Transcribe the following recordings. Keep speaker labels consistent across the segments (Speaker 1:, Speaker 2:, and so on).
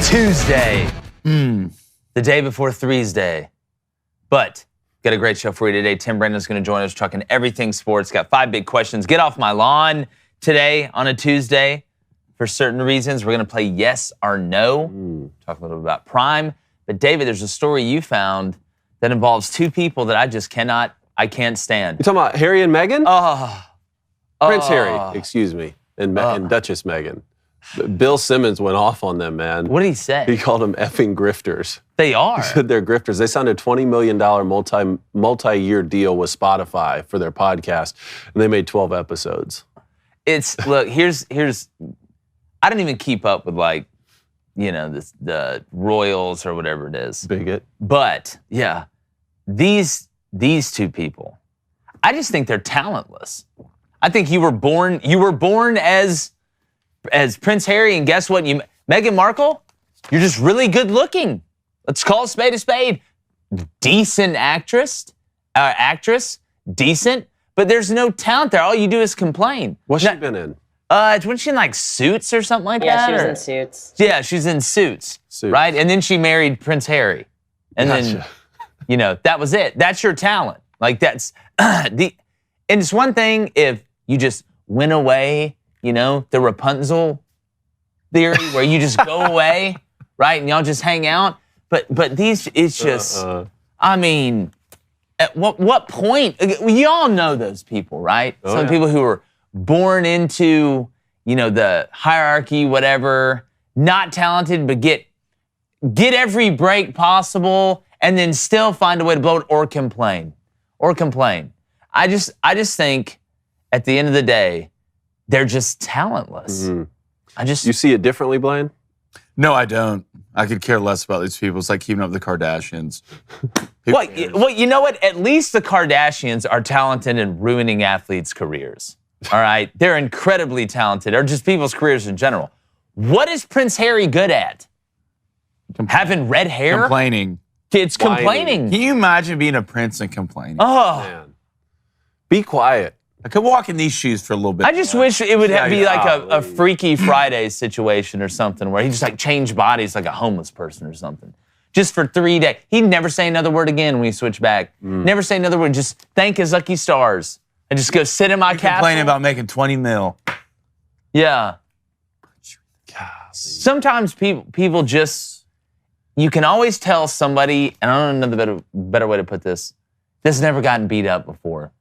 Speaker 1: Tuesday. The day before Threes Day. But got a great show for you today. Tim Brando's going to join us talking everything sports. Got 5 big questions. Get off my lawn today on a Tuesday. For certain reasons, we're going to play yes or no. Talk a little bit about Prime. But David, there's a story you found that involves 2 people that I can't stand.
Speaker 2: You talking about Harry and Meghan? Prince Harry, excuse me, and Duchess Meghan. Bill Simmons went off on them, man.
Speaker 1: What did he say?
Speaker 2: He called them effing grifters.
Speaker 1: They are.
Speaker 2: He said they're grifters. They signed a $20 million multi-year deal with Spotify for their podcast, and they made 12 episodes.
Speaker 1: Look, here's I don't even keep up with the Royals or whatever it is.
Speaker 2: Bigot.
Speaker 1: But yeah, these 2 people, I just think they're talentless. I think you were born as Prince Harry, and guess what? Meghan Markle, you're just really good looking. Let's call a spade a spade. Decent actress, decent, but there's no talent there. All you do is complain.
Speaker 2: What's she been in?
Speaker 1: Wasn't she in like Suits or something like that?
Speaker 3: Yeah, she was in Suits.
Speaker 1: Yeah, she's in Suits, right? And then she married Prince Harry. And then, that was it. That's your talent. Like that's, and it's one thing if you just went away, the Rapunzel theory where you just go away, right? And y'all just hang out. But these, it's just, I mean, at what point, y'all know those people, right? Some people who are born into, the hierarchy, whatever, not talented, but get every break possible and then still find a way to blow it or complain. I just think at the end of the day, they're just talentless.
Speaker 2: Mm-hmm. You see it differently, Blaine?
Speaker 4: No, I don't. I could care less about these people. It's like keeping up with the Kardashians.
Speaker 1: Well, you know what? At least the Kardashians are talented in ruining athletes' careers. All right? They're incredibly talented, or just people's careers in general. What is Prince Harry good at? Having red hair?
Speaker 4: Complaining.
Speaker 1: It's complaining.
Speaker 4: Can you imagine being a prince and complaining?
Speaker 1: Oh.
Speaker 2: Man. Be quiet.
Speaker 4: I could walk in these shoes for a little bit.
Speaker 1: I just wish it would be like a Freaky Friday situation or something where he just changed bodies like a homeless person or something. Just for 3 days. He'd never say another word again when he switched back. Never say another word. Just thank his lucky stars. And just go sit in my castle.
Speaker 4: Complaining about making 20 mil.
Speaker 1: Yeah. Sometimes people just, you can always tell somebody, and I don't know the better way to put this, that's never gotten beat up before.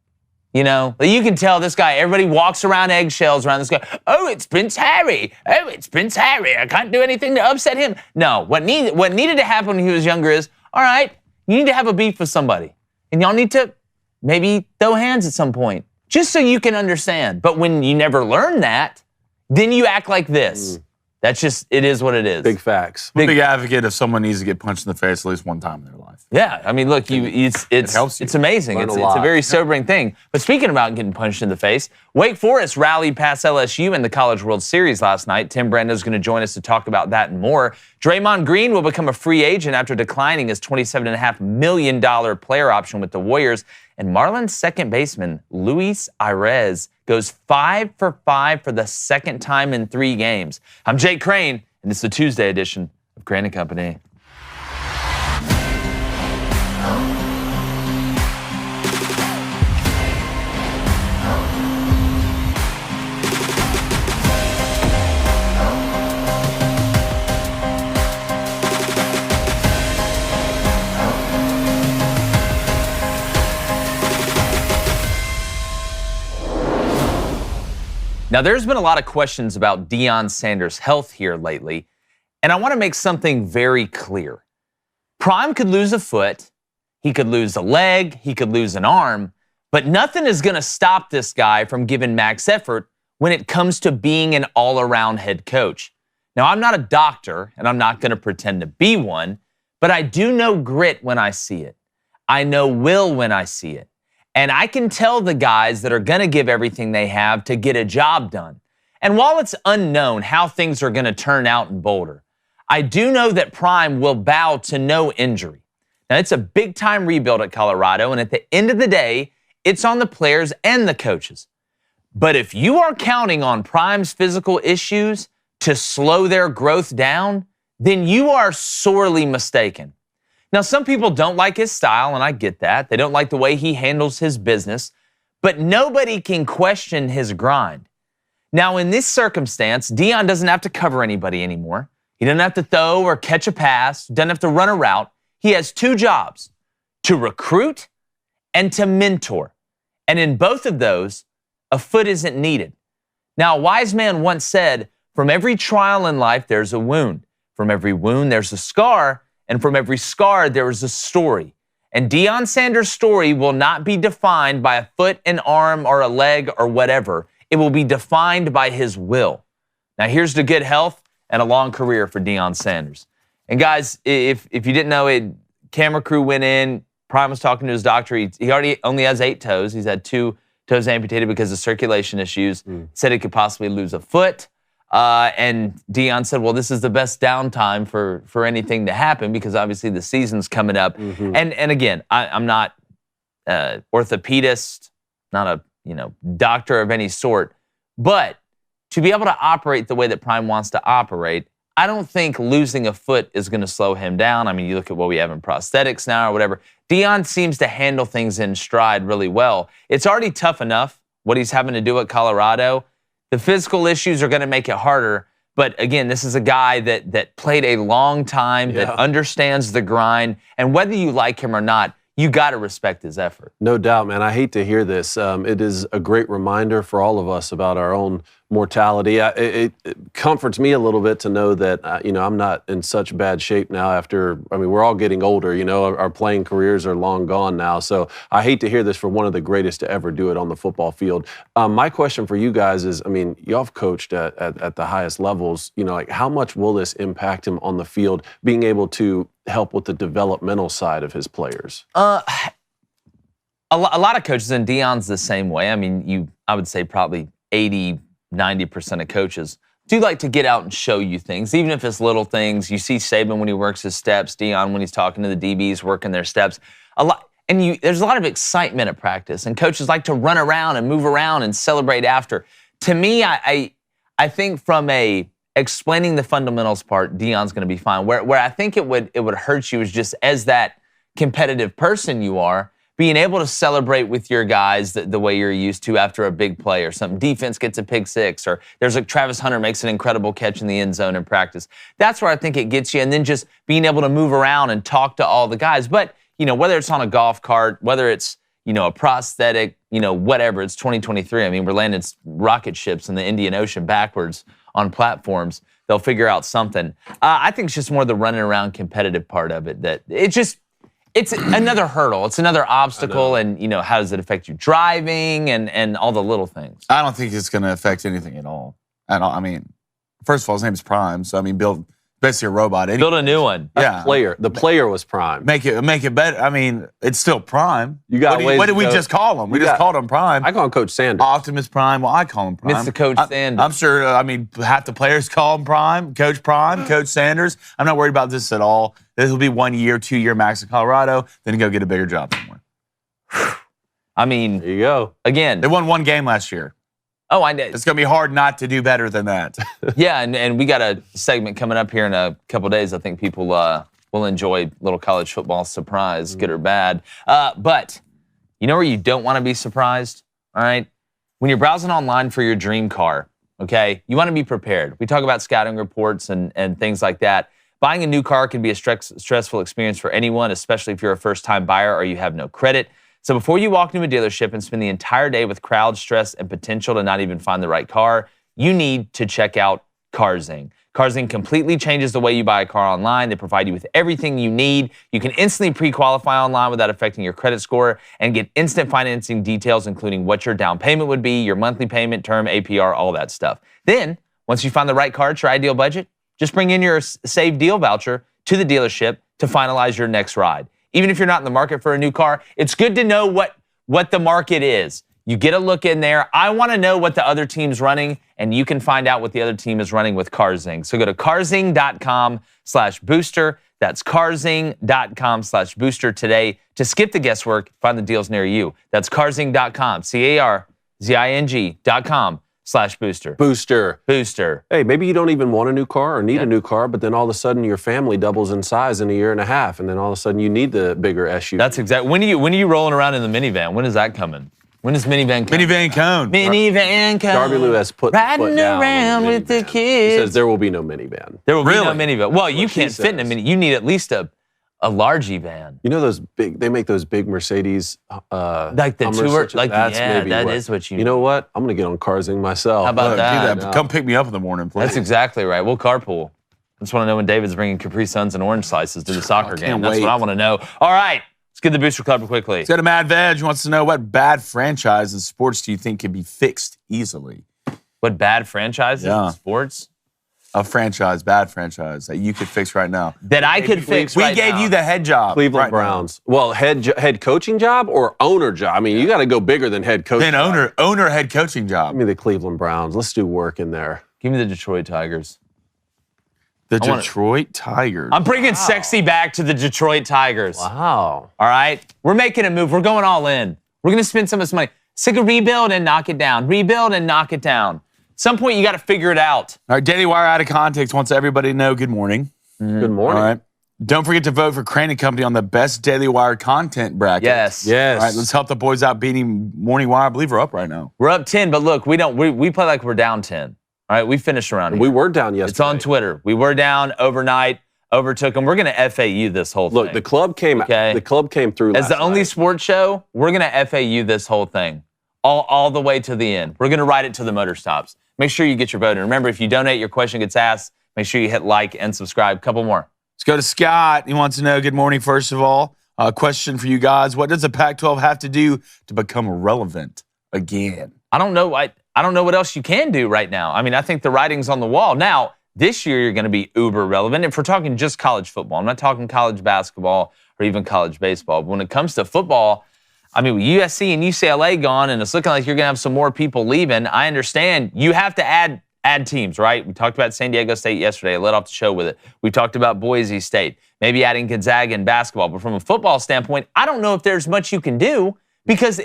Speaker 1: You can tell this guy, everybody walks around eggshells around this guy. Oh, it's Prince Harry. I can't do anything to upset him. No, what needed to happen when he was younger is, all right, you need to have a beef with somebody. And y'all need to maybe throw hands at some point, just so you can understand. But when you never learn that, then you act like this. That's just, it is what it is.
Speaker 2: Big facts.
Speaker 4: I'm a big advocate if someone needs to get punched in the face at least one time in their life.
Speaker 1: Yeah, I mean, look, it helps you. It's amazing. It's a very sobering thing. But speaking about getting punched in the face, Wake Forest rallied past LSU in the College World Series last night. Tim Brando's going to join us to talk about that and more. Draymond Green will become a free agent after declining his $27.5 million player option with the Warriors. And Marlins second baseman Luis Arraez goes 5 for 5 for the second time in 3 games. I'm Jake Crain, and it's the Tuesday edition of Crain & Company. Now, there's been a lot of questions about Deion Sanders' health here lately, and I want to make something very clear. Prime could lose a foot, he could lose a leg, he could lose an arm, but nothing is going to stop this guy from giving max effort when it comes to being an all-around head coach. Now, I'm not a doctor, and I'm not going to pretend to be one, but I do know grit when I see it. I know will when I see it. And I can tell the guys that are going to give everything they have to get a job done. And while it's unknown how things are going to turn out in Boulder, I do know that Prime will bow to no injury. Now, it's a big-time rebuild at Colorado, and at the end of the day, it's on the players and the coaches. But if you are counting on Prime's physical issues to slow their growth down, then you are sorely mistaken. Now, some people don't like his style, and I get that. They don't like the way he handles his business, but nobody can question his grind. Now, in this circumstance, Deion doesn't have to cover anybody anymore. He doesn't have to throw or catch a pass, doesn't have to run a route. He has two jobs, to recruit and to mentor. And in both of those, a foot isn't needed. Now, a wise man once said, from every trial in life, there's a wound. From every wound, there's a scar. And from every scar, there is a story. And Deion Sanders' story will not be defined by a foot, an arm, or a leg, or whatever. It will be defined by his will. Now, here's to good health and a long career for Deion Sanders. And guys, if you didn't know it, camera crew went in. Prime was talking to his doctor. He already only has 8 toes. He's had 2 toes amputated because of circulation issues. Said he could possibly lose a foot. And Deion said, well, this is the best downtime for anything to happen because obviously the season's coming up. And again, I'm not orthopedist, not a doctor of any sort, but to be able to operate the way that Prime wants to operate, I don't think losing a foot is going to slow him down. I mean, you look at what we have in prosthetics now or whatever. Deion seems to handle things in stride really well. It's already tough enough what he's having to do at Colorado. The physical issues are going to make it harder. But again, this is a guy that played a long time, that understands the grind. And whether you like him or not, you got to respect his effort.
Speaker 2: No doubt, man. I hate to hear this. It is a great reminder for all of us about our own mortality. It comforts me a little bit to know that, I'm not in such bad shape now after, we're all getting older, our playing careers are long gone now. So I hate to hear this for one of the greatest to ever do it on the football field. My question for you guys is, y'all have coached at the highest levels, how much will this impact him on the field, being able to help with the developmental side of his players?
Speaker 1: A lot of coaches, and Deion's the same way. I would say probably 80-90% of coaches do like to get out and show you things, even if it's little things. You see Saban when he works his steps, Deion when he's talking to the DBs, working their steps. There's a lot of excitement at practice, and coaches like to run around and move around and celebrate after. To me, I think from explaining the fundamentals part, Deion's going to be fine. Where I think it would hurt you is just as that competitive person you are, being able to celebrate with your guys the way you're used to after a big play or something. Defense gets a pick six, or there's Travis Hunter makes an incredible catch in the end zone in practice. That's where I think it gets you. And then just being able to move around and talk to all the guys. But, whether it's on a golf cart, whether it's, a prosthetic, whatever, it's 2023. We're landing rocket ships in the Indian Ocean backwards on platforms. They'll figure out something. I think it's just more the running around competitive part of it that it's another hurdle. It's another obstacle. And, how does it affect you driving and all the little things?
Speaker 4: I don't think it's going to affect anything at all. First of all, his name is Prime. So, build basically a robot.
Speaker 1: Build a new one.
Speaker 2: Yeah. The player was Prime.
Speaker 4: Make it better. It's still Prime.
Speaker 2: You got
Speaker 4: what did we just call him? We just called him Prime.
Speaker 2: I call him Coach Sanders.
Speaker 4: Optimus Prime. Well, I call him Prime.
Speaker 1: Mr. Coach Sanders.
Speaker 4: I'm sure, half the players call him Prime, Coach Sanders. I'm not worried about this at all. This will be 1 year, 2 year max in Colorado, then go get a bigger job somewhere.
Speaker 2: There you go.
Speaker 1: Again.
Speaker 4: They won 1 game last year.
Speaker 1: Oh, I know.
Speaker 4: It's going to be hard not to do better than that.
Speaker 1: Yeah, and we got a segment coming up here in a couple of days. I think people will enjoy a little college football surprise, good or bad. But where you don't want to be surprised, all right? When you're browsing online for your dream car, okay, you want to be prepared. We talk about scouting reports and things like that. Buying a new car can be a stressful experience for anyone, especially if you're a first-time buyer or you have no credit. So before you walk into a dealership and spend the entire day with crowd stress and potential to not even find the right car, you need to check out CarZing. CarZing completely changes the way you buy a car online. They provide you with everything you need. You can instantly pre-qualify online without affecting your credit score and get instant financing details, including what your down payment would be, your monthly payment, term, APR, all that stuff. Then, once you find the right car at your ideal budget, just bring in your save deal voucher to the dealership to finalize your next ride. Even if you're not in the market for a new car, it's good to know what the market is. You get a look in there. I want to know what the other team's running, and you can find out what the other team is running with CarZing. So go to carzing.com/booster. That's carzing.com/booster today to skip the guesswork, find the deals near you. That's carzing.com, CARZING.com /booster.
Speaker 2: Booster.
Speaker 1: Booster.
Speaker 2: Hey, maybe you don't even want a new car or need a new car, but then all of a sudden your family doubles in size in a year and a half, and then all of a sudden you need the bigger SUV.
Speaker 1: That's exactly. When are you rolling around in the minivan? When is that coming? When is minivan coming?
Speaker 4: Minivan cone.
Speaker 1: Minivan coming.
Speaker 2: Darby Lou has put the foot
Speaker 1: riding
Speaker 2: down
Speaker 1: around
Speaker 2: on the
Speaker 1: with the
Speaker 2: minivan.
Speaker 1: kids.
Speaker 2: He says there will be no minivan.
Speaker 1: There will be
Speaker 4: Really?
Speaker 1: no minivan. Well, you can't
Speaker 2: she
Speaker 1: fit in a
Speaker 2: says.
Speaker 1: mini. You need at least a largy van.
Speaker 2: You know those big? They make those big Mercedes.
Speaker 1: Like the
Speaker 2: Hummers,
Speaker 1: tour.
Speaker 2: such as-
Speaker 1: Like
Speaker 2: that's
Speaker 1: yeah,
Speaker 2: maybe
Speaker 1: that
Speaker 2: what,
Speaker 1: is what you.
Speaker 2: You know what? I'm gonna get on Carsing myself.
Speaker 1: How about
Speaker 4: Do
Speaker 1: that?
Speaker 2: No.
Speaker 4: Come pick me up in the morning, please.
Speaker 1: That's exactly right. We'll carpool. I just want to know when David's bringing Capri Suns and orange slices to the soccer game.
Speaker 4: can't
Speaker 1: That's
Speaker 4: wait.
Speaker 1: what I want to know. All right, let's get the Booster Club quickly.
Speaker 4: Let's go to Mad Veg. Who wants to know what bad franchise in sports do you think can be fixed easily?
Speaker 1: What bad franchises
Speaker 4: Yeah.
Speaker 1: in sports
Speaker 4: A franchise, bad franchise that you could fix right now.
Speaker 1: that I could fix
Speaker 4: We
Speaker 1: right
Speaker 4: gave
Speaker 1: now?
Speaker 4: you the head job.
Speaker 2: Cleveland
Speaker 4: right now.
Speaker 2: Browns. Well, head coaching job or owner job? I mean, you got to go bigger than head coach.
Speaker 4: Then owner head coaching
Speaker 2: Give
Speaker 4: job.
Speaker 2: me the Cleveland Browns. Let's do work in there.
Speaker 1: Give me the Detroit Tigers.
Speaker 4: The
Speaker 1: wanna-
Speaker 4: Detroit Tigers.
Speaker 1: I'm bringing sexy back to the Detroit Tigers.
Speaker 2: Wow.
Speaker 1: All right? We're making a move. We're going all in. We're going to spend some of this money. Sick of rebuild and knock it down. Rebuild and knock it down. At some point, you got to figure it out.
Speaker 4: All right, Daily Wire Out of Context wants everybody to know good morning.
Speaker 2: Good
Speaker 4: All
Speaker 2: morning.
Speaker 4: right. Don't forget to vote for Crain and Company on the best Daily Wire content bracket.
Speaker 1: Yes.
Speaker 2: Yes.
Speaker 4: All right, let's help the boys out beating Morning Wire. I believe we're up right now.
Speaker 1: We're up 10, but look, we play like we're down 10. All right, we finished around here.
Speaker 2: We were down yesterday.
Speaker 1: It's on Twitter. We were down overnight, overtook them. We're going to FAU this whole thing.
Speaker 2: Look, the club came.
Speaker 1: Okay.
Speaker 2: The club came through.
Speaker 1: As
Speaker 2: last
Speaker 1: the only
Speaker 2: night.
Speaker 1: sports show, we're going to FAU this whole thing, all the way to the end. We're going to ride it to the motor stops. Make sure you get your vote. And remember, if you donate, your question gets asked. Make sure you hit like and subscribe. Couple more.
Speaker 4: Let's go to Scott. He wants to know, good morning, first of all. Question for you guys. What does the Pac-12 have to do to become relevant again?
Speaker 1: I don't know. I don't know what else you can do right now. I mean, I think the writing's on the wall. Now, this year you're going to be uber relevant. If we're talking just college football, I'm not talking college basketball or even college baseball. But when it comes to football, I mean, with USC and UCLA gone, and it's looking like you're going to have some more people leaving. I understand you have to add teams, right? We talked about San Diego State yesterday. I led off the show with it. We talked about Boise State, maybe adding Gonzaga in basketball. But from a football standpoint, I don't know if there's much you can do because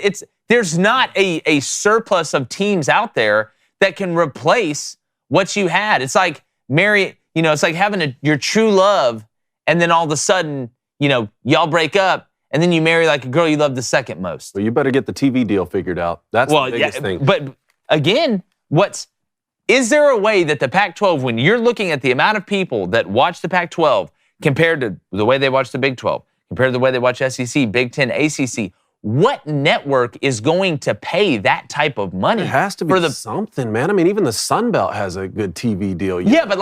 Speaker 1: there's not a surplus of teams out there that can replace what you had. It's like it's like having your true love, and then all of a sudden, y'all break up. And then you marry like a girl you love the second most.
Speaker 2: Well, you better get the TV deal figured out. That's the biggest thing.
Speaker 1: But again, is there a way that the Pac-12, when you're looking at the amount of people that watch the Pac-12 compared to the way they watch the Big 12, compared to the way they watch SEC, Big 10, ACC, what network is going to pay that type of money?
Speaker 2: It has to be something, man. I mean, even the Sun Belt has a good TV deal.
Speaker 1: Yeah, but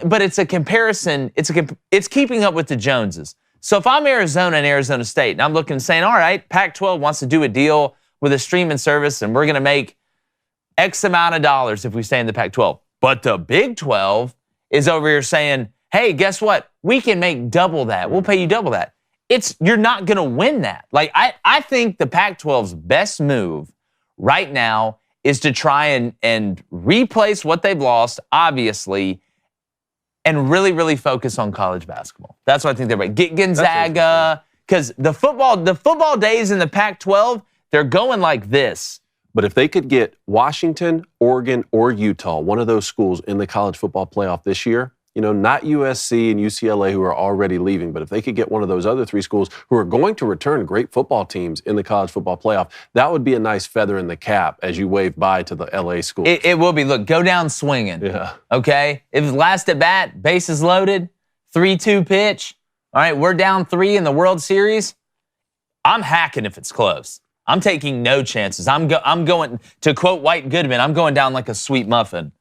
Speaker 1: but it's a comparison. It's keeping up with the Joneses. So if I'm Arizona and Arizona State, and I'm looking and saying, all right, Pac-12 wants to do a deal with a streaming service, and we're going to make X amount of dollars if we stay in the Pac-12. But the Big 12 is over here saying, hey, guess what? We can make double that. We'll pay you double that. You're not going to win that. Like, I think the Pac-12's best move right now is to try and replace what they've lost, obviously, and really, really focus on college basketball. That's what I think they're right. Get Gonzaga, because the football days in the Pac-12, they're going like this.
Speaker 2: But if they could get Washington, Oregon, or Utah, one of those schools in the college football playoff this year, not USC and UCLA who are already leaving, but if they could get one of those other three schools who are going to return great football teams in the college football playoff, that would be a nice feather in the cap as you wave bye to the LA schools.
Speaker 1: It will be. Look, go down swinging.
Speaker 2: Yeah.
Speaker 1: Okay? If it's last at bat, bases loaded, 3-2 pitch, all right, we're down 3 in the World Series, I'm hacking if it's close. I'm taking no chances. I'm going, to quote White Goodman, I'm going down like a sweet muffin.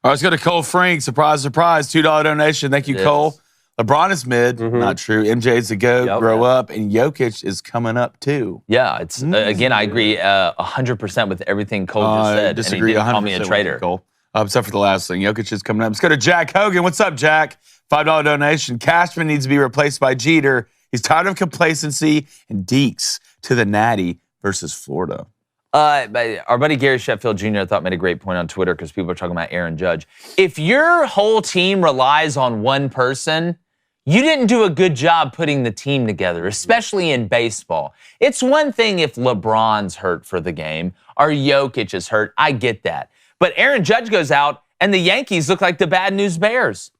Speaker 4: All right, let's go to Cole Frank. Surprise, surprise. $2 donation. Thank you, Cole. LeBron is mid. Not true. MJ's the GOAT.
Speaker 2: Yep.
Speaker 4: Grow up. And Jokic is coming up, too.
Speaker 1: Yeah, it's again, I agree 100% with everything Cole just said.
Speaker 4: I disagree
Speaker 1: and he didn't
Speaker 4: 100%
Speaker 1: call me a
Speaker 4: with
Speaker 1: traitor.
Speaker 4: you, Cole. Except for the last thing. Jokic is coming up. Let's go to Jack Hogan. What's up, Jack? $5 donation. Cashman needs to be replaced by Jeter. He's tired of complacency. And Deeks to the Natty versus Florida.
Speaker 1: Our buddy Gary Sheffield Jr. I thought made a great point on Twitter because people are talking about Aaron Judge. If your whole team relies on one person, you didn't do a good job putting the team together, especially in baseball. It's one thing if LeBron's hurt for the game or Jokic is hurt. I get that. But Aaron Judge goes out, and the Yankees look like the bad news Bears.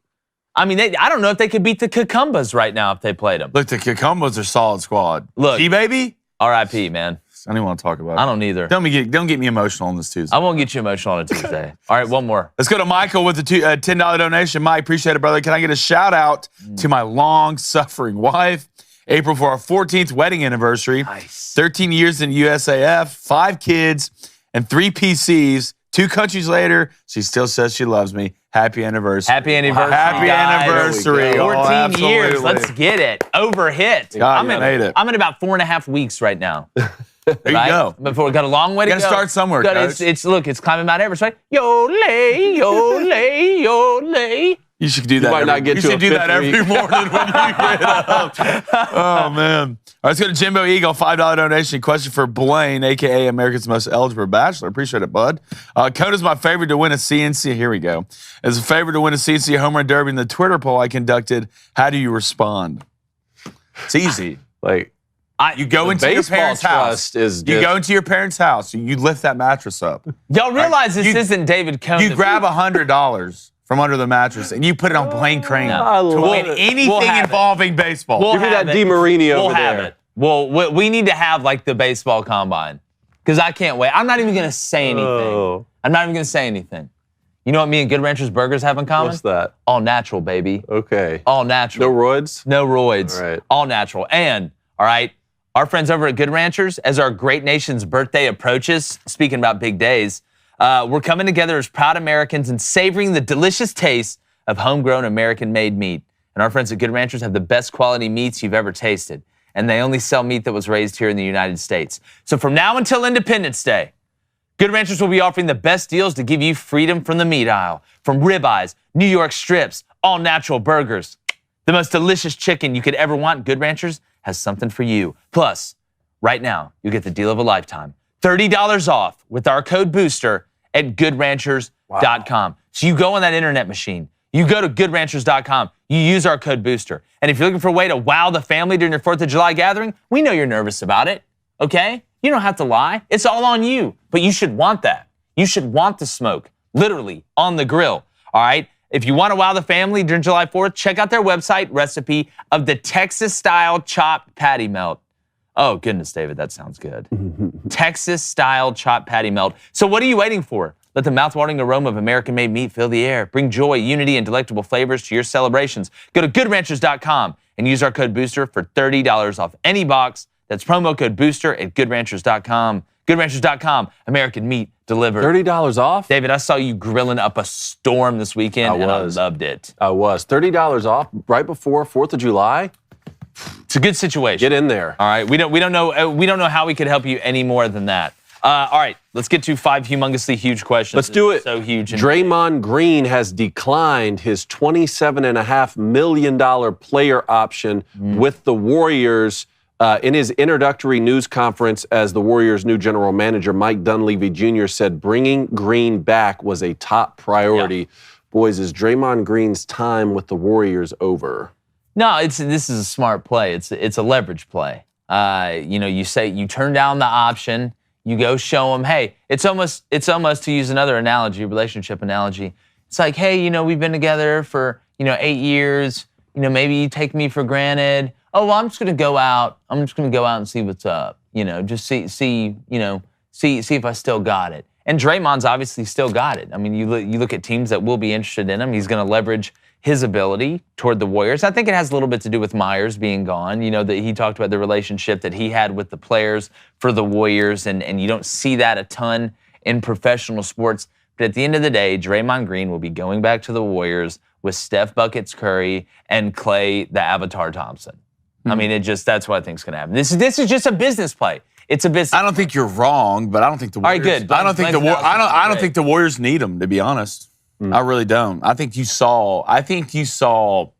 Speaker 1: I mean, I don't know if they could beat the Cucumbas right now if they played them.
Speaker 4: Look, the Cucumbas are solid squad.
Speaker 1: Look.
Speaker 4: T-Baby?
Speaker 1: R.I.P., man.
Speaker 4: I don't even want to talk about it.
Speaker 1: I don't either.
Speaker 4: Don't get me emotional on this Tuesday.
Speaker 1: I won't get you emotional on a Tuesday. All right, one more.
Speaker 4: Let's go to Michael with a $10 donation. Mike, appreciate it, brother. Can I get a shout out to my long-suffering wife? April for our 14th wedding anniversary.
Speaker 1: Nice.
Speaker 4: 13 years in USAF, 5 kids, and 3 PCs. 2 countries later, she still says she loves me. Happy anniversary.
Speaker 1: Happy anniversary,
Speaker 4: Happy
Speaker 1: guys.
Speaker 4: anniversary.
Speaker 1: 14 years.
Speaker 4: absolutely.
Speaker 1: Let's get it. Overhit.
Speaker 4: God, you made it.
Speaker 1: I'm in about 4.5 weeks right now.
Speaker 4: There you go.
Speaker 1: Before we got a long way to go.
Speaker 4: You got to start somewhere, Coach.
Speaker 1: It's climbing Mount Everest, right? Yo-lay, yo-lay, yo-lay.
Speaker 4: You should do that.
Speaker 2: You might not get
Speaker 4: you
Speaker 2: to
Speaker 4: should
Speaker 2: a
Speaker 4: do
Speaker 2: fifth
Speaker 4: that every
Speaker 2: week.
Speaker 4: morning when you get up. Oh, man. All right, let's go to Jimbo Eagle, $5 donation. Question for Blaine, a.k.a. America's Most Eligible Bachelor. Appreciate it, bud. Coda's my favorite to win a CNC. Here we go. As a favorite to win a CNC home run derby in the Twitter poll I conducted, how do you respond? It's easy. You go into your parents' house. You go into your parents' house. You lift that mattress up.
Speaker 1: Y'all realize this isn't David Cohn.
Speaker 4: You grab $100 from under the mattress and you put it on Blaine Crain to win anything involving baseball.
Speaker 2: Give me that DiMarini over
Speaker 1: We'll have
Speaker 2: there.
Speaker 1: it. Well, we need to have like the baseball combine because I can't wait. I'm not even going to say anything.
Speaker 2: Oh.
Speaker 1: I'm not even going to say anything. You know what me and Good Ranchers Burgers have in common?
Speaker 2: What's that?
Speaker 1: All natural, baby.
Speaker 2: Okay.
Speaker 1: All natural.
Speaker 2: No roids?
Speaker 1: No roids.
Speaker 2: All right.
Speaker 1: All natural. And, all right, our friends over at Good Ranchers, as our great nation's birthday approaches, speaking about big days, we're coming together as proud Americans and savoring the delicious taste of homegrown American-made meat. And our friends at Good Ranchers have the best quality meats you've ever tasted. And they only sell meat that was raised here in the United States. So from now until Independence Day, Good Ranchers will be offering the best deals to give you freedom from the meat aisle. From ribeyes, New York strips, all-natural burgers. The most delicious chicken you could ever want, Good Ranchers has something for you. Plus, right now, you get the deal of a lifetime. $30 off with our code BOOSTER at goodranchers.com. So you go on that internet machine. You go to goodranchers.com. You use our code BOOSTER. And if you're looking for a way to wow the family during your 4th of July gathering, we know you're nervous about it, okay? You don't have to lie. It's all on you. But you should want that. You should want the smoke, literally, on the grill, all right? If you want to wow the family during July 4th, check out their website recipe of the Texas-style chopped patty melt. Oh, goodness, David, that sounds good. Texas-style chopped patty melt. So what are you waiting for? Let the mouth-watering aroma of American-made meat fill the air. Bring joy, unity, and delectable flavors to your celebrations. Go to goodranchers.com and use our code BOOSTER for $30 off any box. That's promo code BOOSTER at goodranchers.com. Goodranchers.com, American meat delivered.
Speaker 2: $30 off?
Speaker 1: David, I saw you grilling up a storm this weekend, and I loved it.
Speaker 2: I was. $30 off right before 4th of July?
Speaker 1: It's a good situation.
Speaker 2: Get in there.
Speaker 1: All right, we don't know how we could help you any more than that. All right, let's get to 5 humongously huge questions.
Speaker 2: Let's do it.
Speaker 1: So huge.
Speaker 2: Draymond Green has declined his $27.5 million player option with the Warriors. In his introductory news conference as the Warriors' new general manager, Mike Dunleavy Jr. said bringing Green back was a top priority. Yeah. Boys, is Draymond Green's time with the Warriors over?
Speaker 1: No, this is a smart play. It's a leverage play. You turn down the option, you go show them, hey, it's almost to use another analogy, relationship analogy. It's like, hey, we've been together for 8 years. Maybe you take me for granted. Oh, well, I'm just gonna go out and see what's up. Just see if I still got it. And Draymond's obviously still got it. I mean, you look at teams that will be interested in him. He's gonna leverage his ability toward the Warriors. I think it has a little bit to do with Myers being gone. That he talked about the relationship that he had with the players for the Warriors, and you don't see that a ton in professional sports. But at the end of the day, Draymond Green will be going back to the Warriors with Steph Buckets Curry and Klay the Avatar Thompson. I mean, that's what I think is going to happen. This is just a business play. It's a business.
Speaker 4: I don't think you're wrong, but I don't think the Warriors.
Speaker 1: All right, good.
Speaker 4: I don't think the Warriors need him, to be honest. I really don't. I think you saw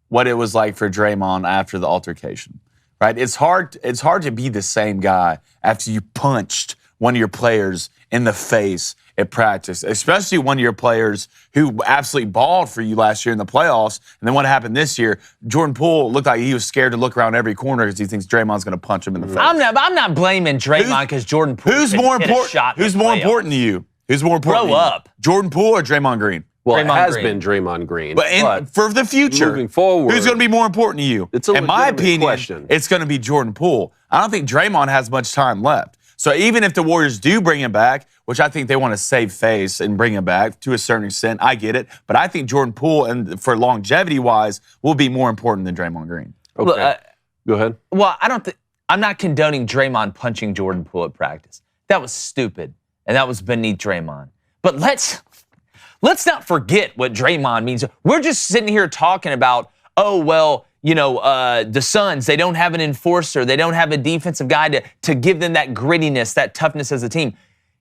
Speaker 4: what it was like for Draymond after the altercation. Right? It's hard to be the same guy after you punched one of your players in the face at practice, especially one of your players who absolutely balled for you last year in the playoffs. And then what happened this year, Jordan Poole looked like he was scared to look around every corner because he thinks Draymond's going to punch him in the face.
Speaker 1: I'm not blaming Draymond because Jordan Poole
Speaker 4: Who's more important to you? Who's more important?
Speaker 1: Grow up.
Speaker 4: Jordan Poole or Draymond Green?
Speaker 2: Well,
Speaker 1: Draymond
Speaker 2: it has
Speaker 1: Green.
Speaker 2: been Draymond Green.
Speaker 4: But for the future,
Speaker 2: moving forward,
Speaker 4: who's going to be more important to you?
Speaker 2: It's a
Speaker 4: in my
Speaker 2: legitimate
Speaker 4: opinion,
Speaker 2: question.
Speaker 4: it's going to be Jordan Poole. I don't think Draymond has much time left. So even if the Warriors do bring him back, which I think they want to save face and bring him back to a certain extent, I get it. But I think Jordan Poole, and for longevity-wise, will be more important than Draymond Green.
Speaker 2: Okay.
Speaker 1: Look,
Speaker 2: Go ahead.
Speaker 1: Well, I'm not condoning Draymond punching Jordan Poole at practice. That was stupid, and that was beneath Draymond. But let's not forget what Draymond means. We're just sitting here talking about, the Suns, they don't have an enforcer. They don't have a defensive guy to give them that grittiness, that toughness as a team.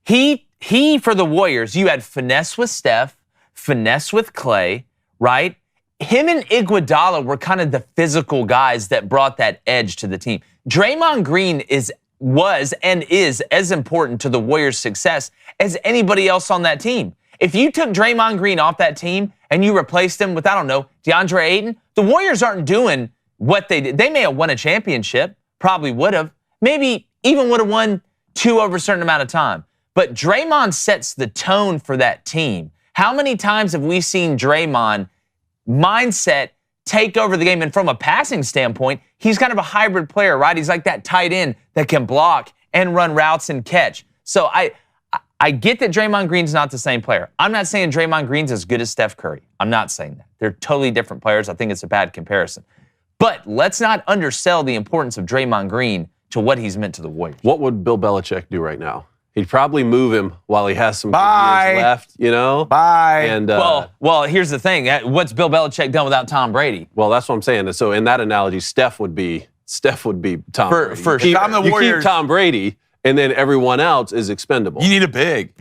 Speaker 1: He for the Warriors, you had finesse with Steph, finesse with Clay, right? Him and Iguodala were kind of the physical guys that brought that edge to the team. Draymond Green was and is as important to the Warriors' success as anybody else on that team. If you took Draymond Green off that team and you replaced him with, DeAndre Ayton, the Warriors aren't doing what they did. They may have won a championship, probably would have, maybe even would have won 2 over a certain amount of time. But Draymond sets the tone for that team. How many times have we seen Draymond mindset take over the game? And from a passing standpoint, he's kind of a hybrid player, right? He's like that tight end that can block and run routes and catch. So I get that Draymond Green's not the same player. I'm not saying Draymond Green's as good as Steph Curry. I'm not saying that. They're totally different players. I think it's a bad comparison. But let's not undersell the importance of Draymond Green to what he's meant to the Warriors.
Speaker 2: What would Bill Belichick do right now? He'd probably move him while he has some good
Speaker 4: Bye.
Speaker 2: years left,
Speaker 4: Bye.
Speaker 2: And
Speaker 1: Well, here's the thing. What's Bill Belichick done without Tom Brady?
Speaker 2: well, that's what I'm saying. So in that analogy, Steph would be Tom Brady.
Speaker 1: For
Speaker 2: You
Speaker 1: sure.
Speaker 4: I'm the
Speaker 2: keep
Speaker 4: Warriors.
Speaker 2: Tom Brady, and then everyone else is expendable.
Speaker 4: You need a big.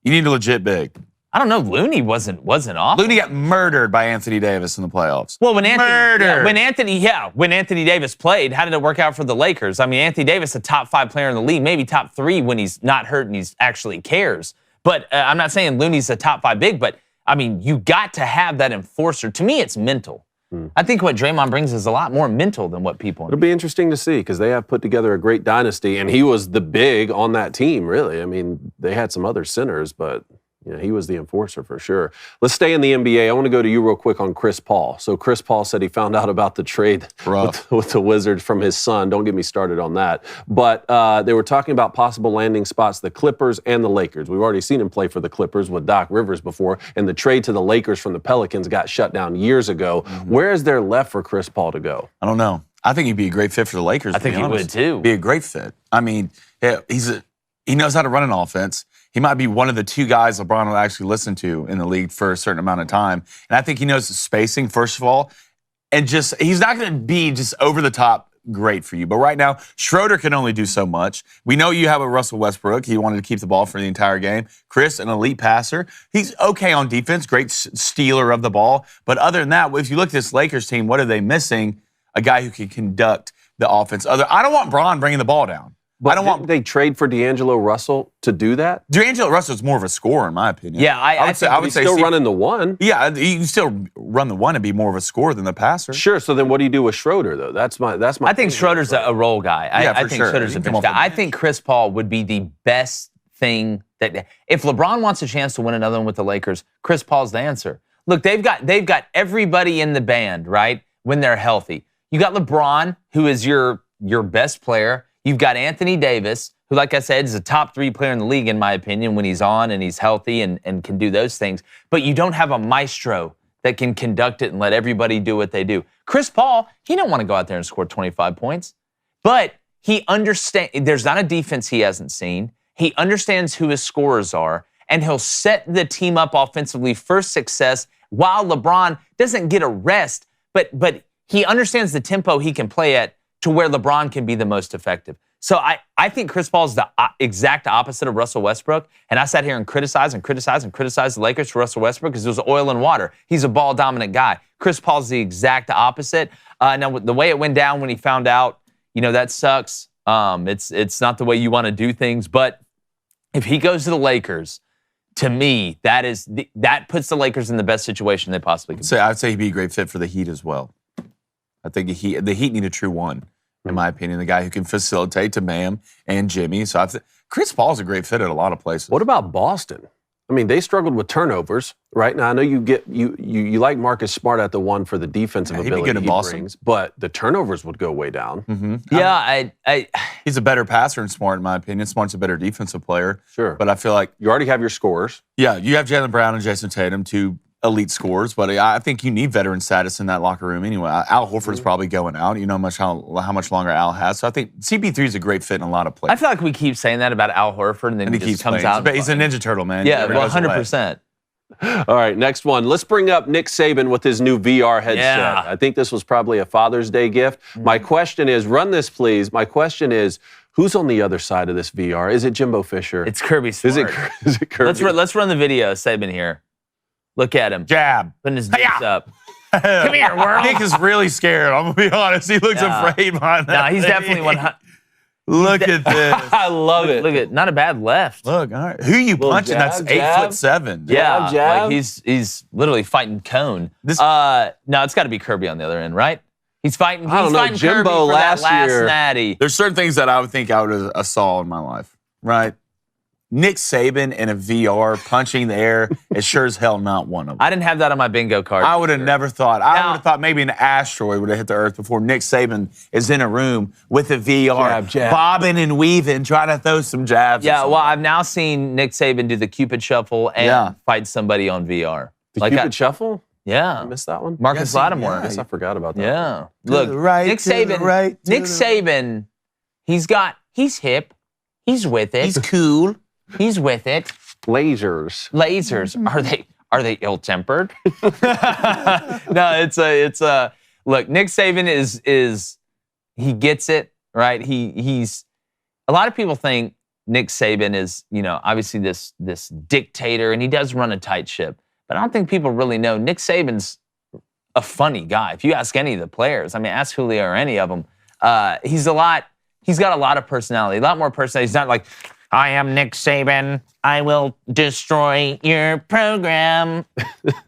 Speaker 4: You need a legit big.
Speaker 1: I don't know. Looney wasn't off.
Speaker 4: Looney got murdered by Anthony Davis in the playoffs.
Speaker 1: Well, when
Speaker 4: Murder.
Speaker 1: Anthony Davis played, how did it work out for the Lakers? I mean, Anthony Davis, a top 5 player in the league, maybe top 3 when he's not hurt and he's actually cares. But I'm not saying Looney's a top 5 big, but I mean, you got to have that enforcer. To me, it's mental. I think what Draymond brings is a lot more mental than what people.
Speaker 2: It'll be interesting to see because they have put together a great dynasty, and he was the big on that team, really. I mean, they had some other centers, but he was the enforcer for sure. Let's stay in the NBA. I want to go to you real quick on Chris Paul. So Chris Paul said he found out about the trade with the Wizards from his son. Don't get me started on that. But they were talking about possible landing spots, the Clippers and the Lakers. We've already seen him play for the Clippers with Doc Rivers before, and the trade to the Lakers from the Pelicans got shut down years ago. Where is there left for Chris Paul to go?
Speaker 4: I don't know. I think he'd be a great fit for the Lakers.
Speaker 1: I think he would too.
Speaker 4: Be a great fit. I mean, he knows how to run an offense. He might be one of the 2 guys LeBron will actually listen to in the league for a certain amount of time. And I think he knows the spacing, first of all. And he's not going to be just over the top great for you. But right now, Schroeder can only do so much. We know you have a Russell Westbrook. He wanted to keep the ball for the entire game. Chris, an elite passer. He's okay on defense, great stealer of the ball. But other than that, if you look at this Lakers team, what are they missing? A guy who can conduct the offense. I don't want Bron bringing the ball down.
Speaker 2: But didn't they trade for D'Angelo Russell to do that?
Speaker 4: D'Angelo Russell's more of a scorer, in my opinion.
Speaker 1: Yeah, I
Speaker 4: would say
Speaker 2: still running the one.
Speaker 4: Yeah, you can still run the one and be more of a scorer than the passer.
Speaker 2: Sure. So then, what do you do with Schroeder, though? That's my.
Speaker 1: I think Schroeder's a role guy. I think
Speaker 4: sure.
Speaker 1: Schroeder's a bench guy. I think Chris Paul would be the best thing that if LeBron wants a chance to win another one with the Lakers, Chris Paul's the answer. Look, they've got everybody in the band, right? When they're healthy. You got LeBron, who is your best player. You've got Anthony Davis, who, like I said, is a top 3 player in the league, in my opinion, when he's on and he's healthy and can do those things. But you don't have a maestro that can conduct it and let everybody do what they do. Chris Paul, he don't want to go out there and score 25 points. But he understands, there's not a defense he hasn't seen. He understands who his scorers are, and he'll set the team up offensively for success while LeBron doesn't get a rest, but he understands the tempo he can play at to where LeBron can be the most effective. So I think Chris Paul is the exact opposite of Russell Westbrook. And I sat here and criticized the Lakers for Russell Westbrook because it was oil and water. He's a ball-dominant guy. Chris Paul's the exact opposite. Now, the way it went down when he found out, that sucks. It's not the way you want to do things. But if he goes to the Lakers, to me, that puts the Lakers in the best situation they possibly can.
Speaker 4: I'd say he'd be a great fit for the Heat as well. I think the Heat need a true one, in my opinion, the guy who can facilitate to Bam and Jimmy. So Chris Paul's a great fit at a lot of places.
Speaker 2: What about Boston? I mean, they struggled with turnovers, right? Now I know you like Marcus Smart at the one for the defensive
Speaker 4: he'd be
Speaker 2: ability
Speaker 4: good in
Speaker 2: he
Speaker 4: Boston.
Speaker 2: brings, but the turnovers would go way down.
Speaker 4: Mm-hmm.
Speaker 1: Yeah,
Speaker 4: He's a better passer than Smart, in my opinion. Smart's a better defensive player.
Speaker 2: Sure.
Speaker 4: But I feel like,
Speaker 2: You already have your scores.
Speaker 4: yeah, you have Jaylen Brown and Jason Tatum, two elite scorers, but I think you need veteran status in that locker room anyway. Al Horford's probably going out. You know how much longer Al has. So I think CP3 is a great fit in a lot of plays.
Speaker 1: I feel like we keep saying that about Al Horford, and then he just comes out.
Speaker 4: He's a Ninja Turtle, man.
Speaker 1: Yeah, well, 100%.
Speaker 2: All right, next one. Let's bring up Nick Saban with his new VR headset.
Speaker 1: Yeah.
Speaker 2: I think this was probably a Father's Day gift. My question is, run this please. My question is, who's on the other side of this VR? Is it Jimbo Fisher?
Speaker 1: It's Kirby Smart.
Speaker 2: Is it Kirby?
Speaker 1: Let's run the video, Saban here. Look at him.
Speaker 4: Jab.
Speaker 1: Putting his dicks up.
Speaker 4: Come
Speaker 1: here, world.
Speaker 4: Nick is really scared. I'm going to be honest. He looks
Speaker 1: Yeah.
Speaker 4: afraid behind that.
Speaker 1: No, he's
Speaker 4: thing.
Speaker 1: definitely 100.
Speaker 4: Look at this.
Speaker 2: I love it.
Speaker 1: Look at, not a bad left.
Speaker 4: Look, all right. Who you punching?
Speaker 2: jab,
Speaker 4: That's
Speaker 2: jab.
Speaker 4: 8'7".
Speaker 1: Yeah,
Speaker 2: jab.
Speaker 1: like he's literally fighting Cone.
Speaker 4: This-
Speaker 1: No, it's got to be Kirby on the other end, right? He's fighting.
Speaker 2: I don't
Speaker 1: He's
Speaker 2: know,
Speaker 1: fighting
Speaker 2: Jimbo
Speaker 1: Kirby for
Speaker 2: last
Speaker 1: that last
Speaker 2: year-
Speaker 1: natty.
Speaker 4: There's certain things that I would think I would have saw in my life, right? Nick Saban in a VR punching the air is sure as hell not one of them.
Speaker 1: I didn't have that on my bingo card.
Speaker 4: I would have never thought. I
Speaker 1: Now-
Speaker 4: would have thought maybe an asteroid would have hit the earth before Nick Saban is in a room with a VR,
Speaker 2: Jab, jab.
Speaker 4: bobbing and weaving, trying to throw some jabs.
Speaker 1: Yeah, well, I've now seen Nick Saban do the Cupid Shuffle and
Speaker 4: Yeah.
Speaker 1: fight somebody on VR.
Speaker 2: The Cupid Shuffle? I
Speaker 1: Yeah,
Speaker 2: missed that one.
Speaker 1: Marcus
Speaker 4: Yes,
Speaker 1: Lattimore.
Speaker 2: I guess I forgot about that.
Speaker 1: Yeah,
Speaker 4: To
Speaker 1: look,
Speaker 4: the right,
Speaker 1: Nick
Speaker 4: to the
Speaker 1: Saban.
Speaker 4: right, to
Speaker 1: Nick
Speaker 4: the-
Speaker 1: Saban. He's hip. He's with it.
Speaker 4: He's cool.
Speaker 1: He's with it.
Speaker 2: Lasers.
Speaker 1: Lasers, are they ill-tempered? No, it's a look, Nick Saban is he gets it, right? He's a lot of people think Nick Saban is, obviously this dictator, and he does run a tight ship. But I don't think people really know Nick Saban's a funny guy. If you ask any of the players, I mean, ask Julio or any of them, he's got a lot of personality, a lot more personality. He's not like, I am Nick Saban. I will destroy your program.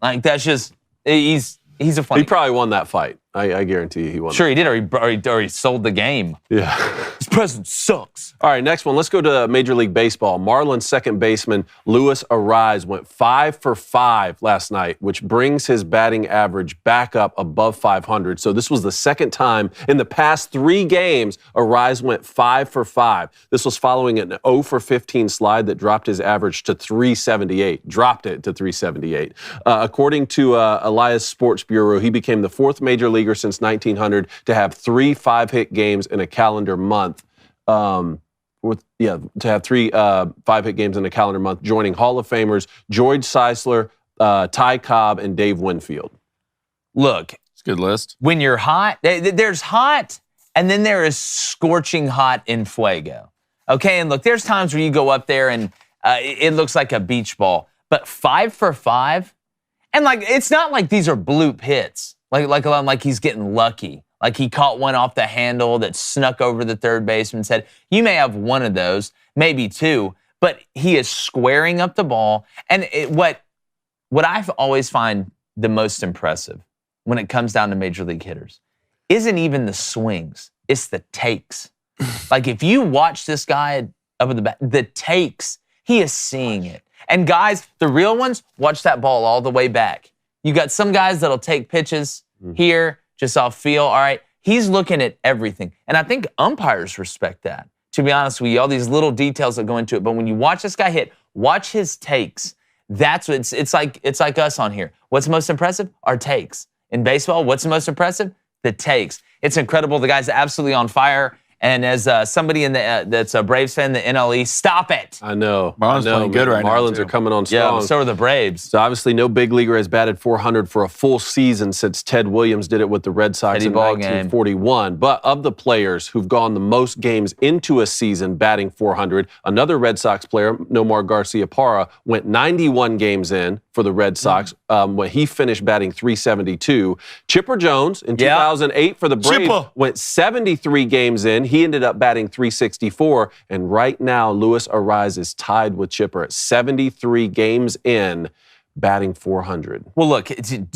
Speaker 1: Like, that's just, he's a funny
Speaker 2: He probably won that fight. I guarantee you he won.
Speaker 1: Sure he did, or he sold the game.
Speaker 2: Yeah.
Speaker 1: His presence sucks.
Speaker 2: All right, next one. Let's go to Major League Baseball. Marlins second baseman Luis Arraez went 5 for 5 last night, which brings his batting average back up above 500. So this was the second time in the past 3 games Arraez went 5 for 5. This was following an 0 for 15 slide that dropped his average to 378. Dropped it to 378. According to Elias Sports Bureau, he became the 4th major leaguer since 1900 to have 3 5-hit games in a calendar month. To have 3 5-hit games in a calendar month, joining Hall of Famers George Sisler, Ty Cobb, and Dave Winfield.
Speaker 1: Look,
Speaker 4: It's a good list.
Speaker 1: when you're hot, there's hot, and then there is scorching hot in fuego. Okay, and look, there's times where you go up there and it looks like a beach ball, but 5 for 5, and like it's not like these are bloop hits. Like he's getting lucky. Like he caught one off the handle that snuck over the third baseman's head. You may have one of those, maybe 2, but he is squaring up the ball. And what I've always find the most impressive when it comes down to major league hitters isn't even the swings, it's the takes. Like if you watch this guy up at the bat, the takes, he is seeing it. And guys, the real ones, watch that ball all the way back. You got some guys that'll take pitches here, just off feel. All right, he's looking at everything. And I think umpires respect that, to be honest with you, all these little details that go into it. But when you watch this guy hit, watch his takes. That's what it's like us on here. What's most impressive? Our takes. In baseball, what's the most impressive? The takes. It's incredible. The guy's absolutely on fire. And as somebody in that's a Braves fan, the NLE, stop it.
Speaker 2: I know.
Speaker 4: Marlins playing good right now,
Speaker 2: Marlins
Speaker 4: too.
Speaker 2: are coming on
Speaker 1: Yeah,
Speaker 2: strong.
Speaker 1: so are the Braves.
Speaker 2: So obviously no big leaguer has batted 400 for a full season since Ted Williams did it with the Red Sox
Speaker 1: Teddy
Speaker 2: in
Speaker 1: ball game.
Speaker 2: 1941. But of the players who've gone the most games into a season batting 400, another Red Sox player, Nomar Garciaparra, went 91 games in for the Red Sox when he finished batting 372. Chipper Jones in 2008 for the Braves
Speaker 4: Chipper.
Speaker 2: went 73 games in. He ended up batting 364. And right now, Luis Arraez is tied with Chipper at 73 games in, batting 400.
Speaker 1: Well, look,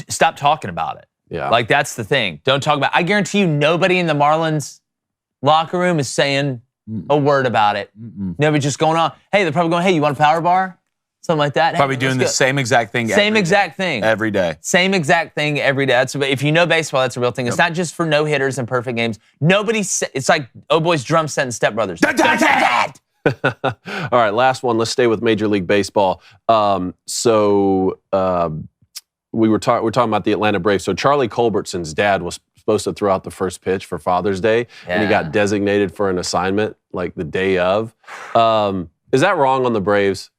Speaker 1: stop talking about it.
Speaker 2: Yeah.
Speaker 1: Like, that's the thing. Don't talk about it. I guarantee you nobody in the Marlins locker room is saying a word about it. Nobody's just going on. Hey, they're probably going, hey, you want a power bar? something like that.
Speaker 4: Probably
Speaker 1: Hey,
Speaker 4: doing the
Speaker 1: let's go.
Speaker 4: same exact thing.
Speaker 1: Same exact thing.
Speaker 4: Every day.
Speaker 1: Same exact thing every day. If you know baseball, that's a real thing. It's not just for no hitters and perfect games. It's like Oh Boy's drum set and Step Brothers.
Speaker 2: All right, last one. Let's stay with Major League Baseball. We were talking about the Atlanta Braves. So Charlie Culbertson's dad was supposed to throw out the first pitch for Father's Day, and he got designated for an assignment like the day of. Is that wrong on the Braves?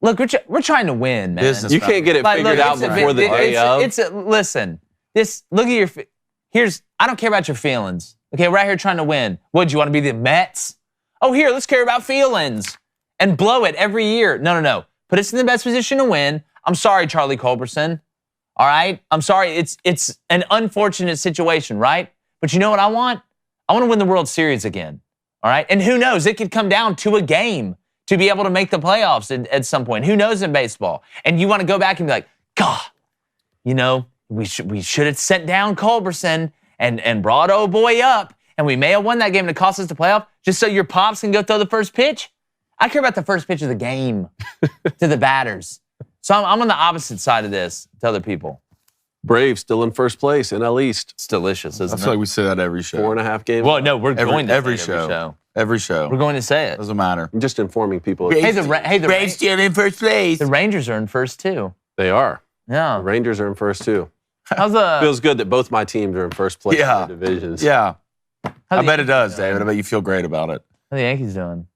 Speaker 1: Look, we're trying to win, man.
Speaker 2: You can't get it figured out before the day of.
Speaker 1: Listen. Look at your. I don't care about your feelings. Okay, we're out here trying to win. What, do you want to be the Mets? Oh, here, let's care about feelings and blow it every year. No. Put us in the best position to win. I'm sorry, Charlie Culberson. All right? I'm sorry. It's an unfortunate situation, right? But you know what I want? I want to win the World Series again. All right? And who knows? It could come down to a game to be able to make the playoffs at some point. Who knows in baseball? And you want to go back and be like, God, we should have sent down Culberson and brought Oh Boy up. And we may have won that game and it cost us the playoff just so your pops can go throw the first pitch. I care about the first pitch of the game to the batters. So I'm on the opposite side of this to other people.
Speaker 2: Braves still in first place, NL East.
Speaker 1: It's delicious, isn't
Speaker 4: I feel like we say that every show.
Speaker 2: 4.5 games.
Speaker 1: Well, no, we're going to
Speaker 4: every
Speaker 1: say it every show.
Speaker 4: Every show.
Speaker 1: We're going to say it.
Speaker 4: Doesn't matter.
Speaker 2: I'm just informing people.
Speaker 1: Hey, the
Speaker 4: Braves still in first place.
Speaker 1: The Rangers are in first too.
Speaker 2: They are.
Speaker 1: Yeah.
Speaker 2: The Rangers are in first too.
Speaker 1: How's
Speaker 2: Feels good that both my teams are in first place in their divisions.
Speaker 4: Yeah. I bet it does,
Speaker 1: doing?
Speaker 4: David. I bet you feel great about it.
Speaker 1: How the Yankees doing?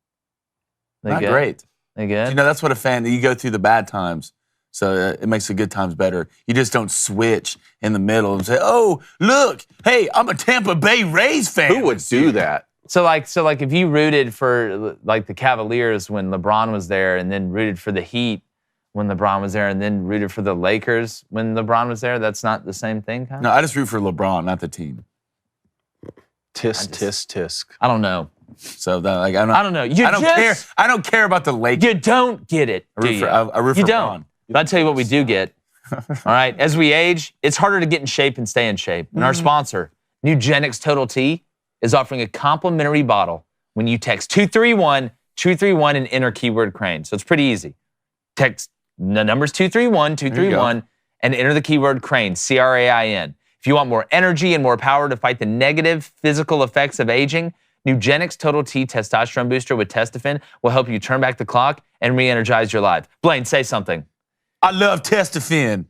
Speaker 4: Not great.
Speaker 1: They good?
Speaker 4: You know, that's what a fan, you go through the bad times. So it makes the good times better. You just don't switch in the middle and say, oh, look, hey, I'm a Tampa Bay Rays fan.
Speaker 2: Who would do that?
Speaker 1: So if you rooted for like the Cavaliers when LeBron was there and then rooted for the Heat when LeBron was there and then rooted for the Lakers when LeBron was there, that's not the same thing, kind of?
Speaker 4: No, I just root for LeBron, not the team.
Speaker 2: Tisk.
Speaker 1: I don't know.
Speaker 4: So that, like, I
Speaker 1: don't know.
Speaker 4: I don't care. I don't care about the Lakers.
Speaker 1: You don't get it, do you?
Speaker 4: I root for
Speaker 1: You
Speaker 4: LeBron.
Speaker 1: don't. But I'll tell you what we do get. All right, as we age, it's harder to get in shape and stay in shape. And our sponsor, Nugenix Total T, is offering a complimentary bottle when you text 231-231 and enter keyword Crain. So it's pretty easy. Text the numbers 231-231 and enter the keyword Crain, C-R-A-I-N. If you want more energy and more power to fight the negative physical effects of aging, Nugenix Total T Testosterone Booster with Testofen will help you turn back the clock and re-energize your life. Blaine, say something.
Speaker 4: I love Testofen.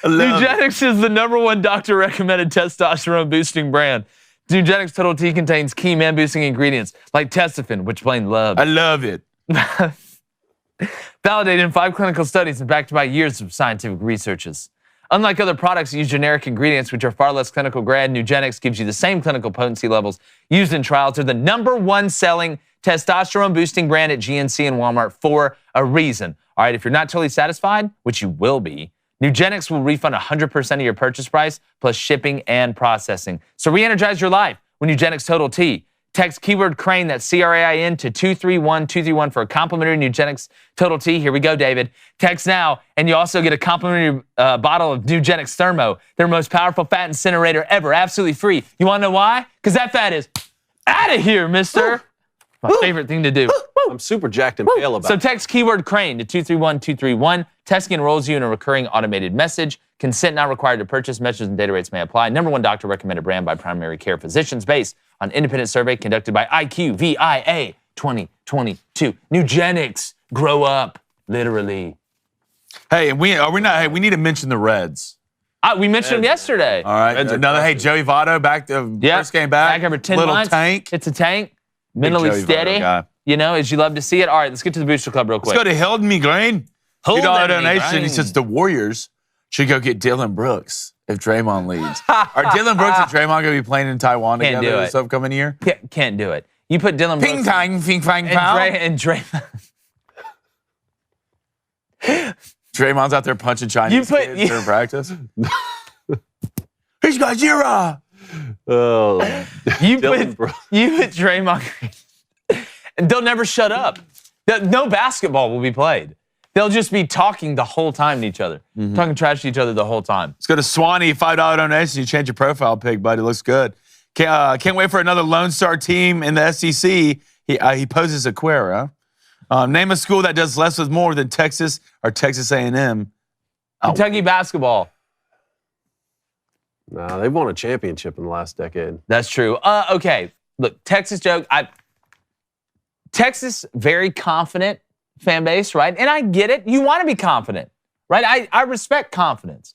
Speaker 1: Nugenix is the #1 doctor-recommended testosterone boosting brand. Nugenix Total T contains key man-boosting ingredients like Testofen, which Blaine loves.
Speaker 4: I love it.
Speaker 1: Validated in 5 clinical studies and backed by years of scientific researches. Unlike other products that use generic ingredients, which are far less clinical grade, Nugenix gives you the same clinical potency levels used in trials. They're the #1 selling testosterone boosting brand at GNC and Walmart for a reason. All right, if you're not totally satisfied, which you will be, Nugenix will refund 100% of your purchase price plus shipping and processing. So re-energize your life with Nugenix Total T. Text keyword Crain, that's C-R-A-I-N, to 231-231 for a complimentary Nugenix Total T. Here we go, David. Text now, and you also get a complimentary bottle of Nugenix Thermo, their most powerful fat incinerator ever, absolutely free. You want to know why? Because that fat is out of here, mister. My favorite thing to do.
Speaker 2: I'm super jacked and pale about
Speaker 1: So
Speaker 2: it.
Speaker 1: text keyword Crain to 231-231. Testing enrolls you in a recurring automated message. Consent not required to purchase. Messages and data rates may apply. #1 doctor recommended brand by primary care physicians based on independent survey conducted by IQVIA 2022. Nugenix, grow up, literally.
Speaker 4: Hey, and we need to mention the Reds.
Speaker 1: We mentioned them yesterday.
Speaker 4: All right.
Speaker 2: Reds are
Speaker 4: Another, hey, Joey Votto back to first game back.
Speaker 1: Back over 10
Speaker 4: Little
Speaker 1: months.
Speaker 4: tank.
Speaker 1: It's a tank. Mentally
Speaker 4: Joey Votto
Speaker 1: steady.
Speaker 4: guy.
Speaker 1: You know, as you love to see it. All right, let's get to the Booster Club real quick.
Speaker 4: Let's go to Held Me Green.
Speaker 1: Hold
Speaker 4: $2
Speaker 1: that
Speaker 4: donation.
Speaker 1: Green.
Speaker 4: He says the Warriors should go get Dylan Brooks if Draymond leaves. Are Dylan Brooks and Draymond going to be playing in Taiwan
Speaker 1: Can't
Speaker 4: together
Speaker 1: do
Speaker 4: this
Speaker 1: it.
Speaker 4: upcoming year?
Speaker 1: Can't do it. You put Dylan
Speaker 4: Ping
Speaker 1: Brooks
Speaker 4: tang, ping fang pow.
Speaker 1: and Draymond.
Speaker 4: Draymond's out there punching Chinese kids during practice. He's got Jira.
Speaker 2: Oh,
Speaker 1: You
Speaker 2: Dylan
Speaker 1: put Draymond Green, and they'll never shut up. No basketball will be played. They'll just be talking the whole time to each other, talking trash to each other the whole time.
Speaker 4: Let's go to Swanee, $5 donation. You change your profile pic, buddy. Looks good. Can't wait for another Lone Star team in the SEC. He He poses a queer, huh? Name a school that does less with more than Texas or Texas A&M.
Speaker 1: Kentucky basketball.
Speaker 2: Nah, they've won a championship in the last decade.
Speaker 1: That's true. Okay, look, Texas joke. Texas, very confident fan base, right? And I get it. You want to be confident, right? I respect confidence.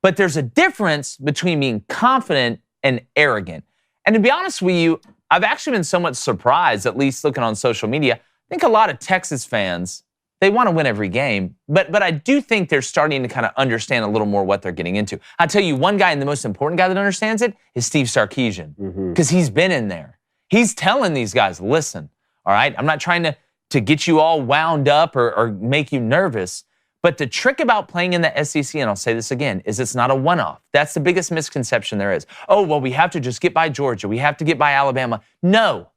Speaker 1: But there's a difference between being confident and arrogant. And to be honest with you, I've actually been somewhat surprised, at least looking on social media. I think a lot of Texas fans, they want to win every game, but I do think they're starting to kind of understand a little more what they're getting into. I'll tell you, one guy, and the most important guy that understands it is Steve Sarkisian, because he's been in there. He's telling these guys, listen, all right, I'm not trying to get you all wound up or make you nervous, but the trick about playing in the SEC, and I'll say this again, is it's not a one-off. That's the biggest misconception there is. Oh, well, we have to just get by Georgia. We have to get by Alabama. No,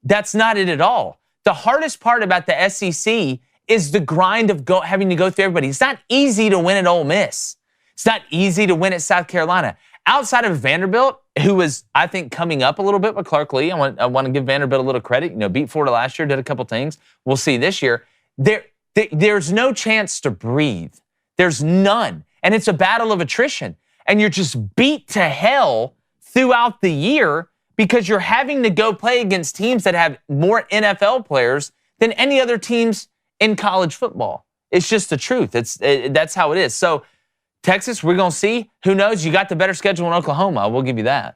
Speaker 1: that's not it at all. The hardest part about the SEC is the grind of having to go through everybody. It's not easy to win at Ole Miss. It's not easy to win at South Carolina. Outside of Vanderbilt, who was, I think, coming up a little bit with Clark Lee, I want to give Vanderbilt a little credit. You know, beat Florida last year, did a couple things. We'll see this year. There's no chance to breathe. There's none. And it's a battle of attrition. And you're just beat to hell throughout the year because you're having to go play against teams that have more NFL players than any other teams in college football. It's just the truth. That's how it is. So Texas, we're going to see. Who knows? You got the better schedule in Oklahoma. We'll give you that.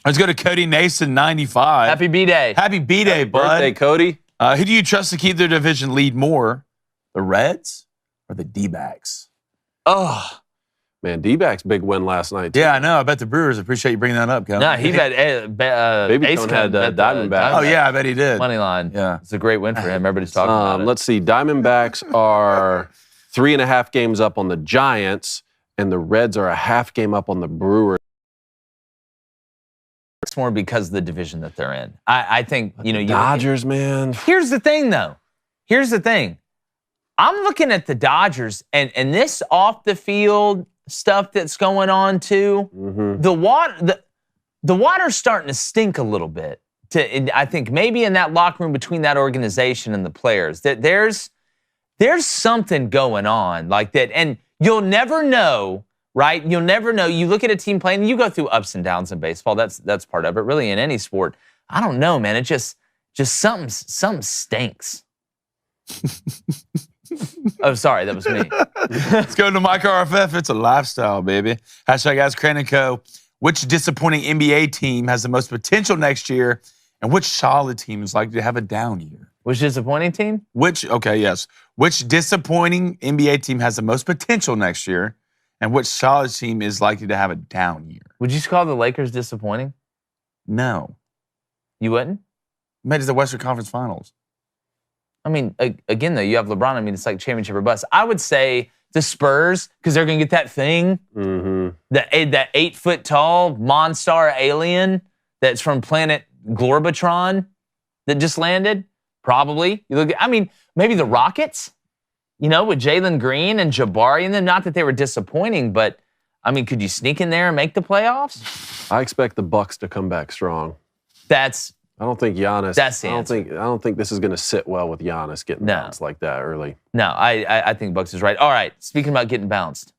Speaker 4: Let's go to Cody Nason, 95.
Speaker 1: Happy B-Day.
Speaker 4: Happy B-Day, bud.
Speaker 2: Birthday, Cody.
Speaker 4: Who do you trust to keep their division lead more? The Reds or the D-backs?
Speaker 2: Oh, man, D-backs big win last night, too.
Speaker 4: Yeah, I know. I bet the Brewers appreciate you bringing that up, Kevin.
Speaker 1: No, he bet
Speaker 2: Baby
Speaker 1: Ace
Speaker 2: Cone had
Speaker 1: bet
Speaker 2: Diamondbacks.
Speaker 4: Oh, yeah, I bet he did.
Speaker 1: money line.
Speaker 4: Yeah.
Speaker 1: It's a great win for him. Everybody's talking about it.
Speaker 2: Let's see. Diamondbacks are 3.5 games up on the Giants, and the Reds are a half game up on the Brewers.
Speaker 1: It's more because of the division that they're in. I think,
Speaker 2: Dodgers, man.
Speaker 1: Here's the thing, though. Here's the thing. I'm looking at the Dodgers, and this off-the-field stuff that's going on, too. The water's starting to stink a little bit. I think maybe in that locker room between that organization and the players. That there's something going on like that. And you'll never know, right? You'll never know. You look at a team playing, you go through ups and downs in baseball. That's part of it. Really, in any sport. I don't know, man. It just something stinks. Oh, sorry, that was me.
Speaker 4: Let's go to Mike RFF. It's a lifestyle, baby. Hashtag Ask Crain & Co. Which disappointing NBA team has the most potential next year, and which solid team is likely to have a down year?
Speaker 1: Which disappointing team?
Speaker 4: Which disappointing NBA team has the most potential next year, and which solid team is likely to have a down year?
Speaker 1: Would you call the Lakers disappointing?
Speaker 4: No.
Speaker 1: You wouldn't?
Speaker 4: Made it to the Western Conference Finals.
Speaker 1: I mean, again, though, you have LeBron. I mean, it's like championship or bust. I would say the Spurs, because they're going to get that thing, that 8-foot-tall Monstar alien that's from planet Glorbatron that just landed. Probably. Maybe the Rockets, with Jalen Green and Jabari in them. Not that they were disappointing, but, could you sneak in there and make the playoffs?
Speaker 2: I expect the Bucks to come back strong. I don't think Giannis.
Speaker 1: That's the answer.
Speaker 2: I don't think this is going to sit well with Giannis getting bounced like that early.
Speaker 1: No, I think Bucks is right. All right, speaking about getting bounced.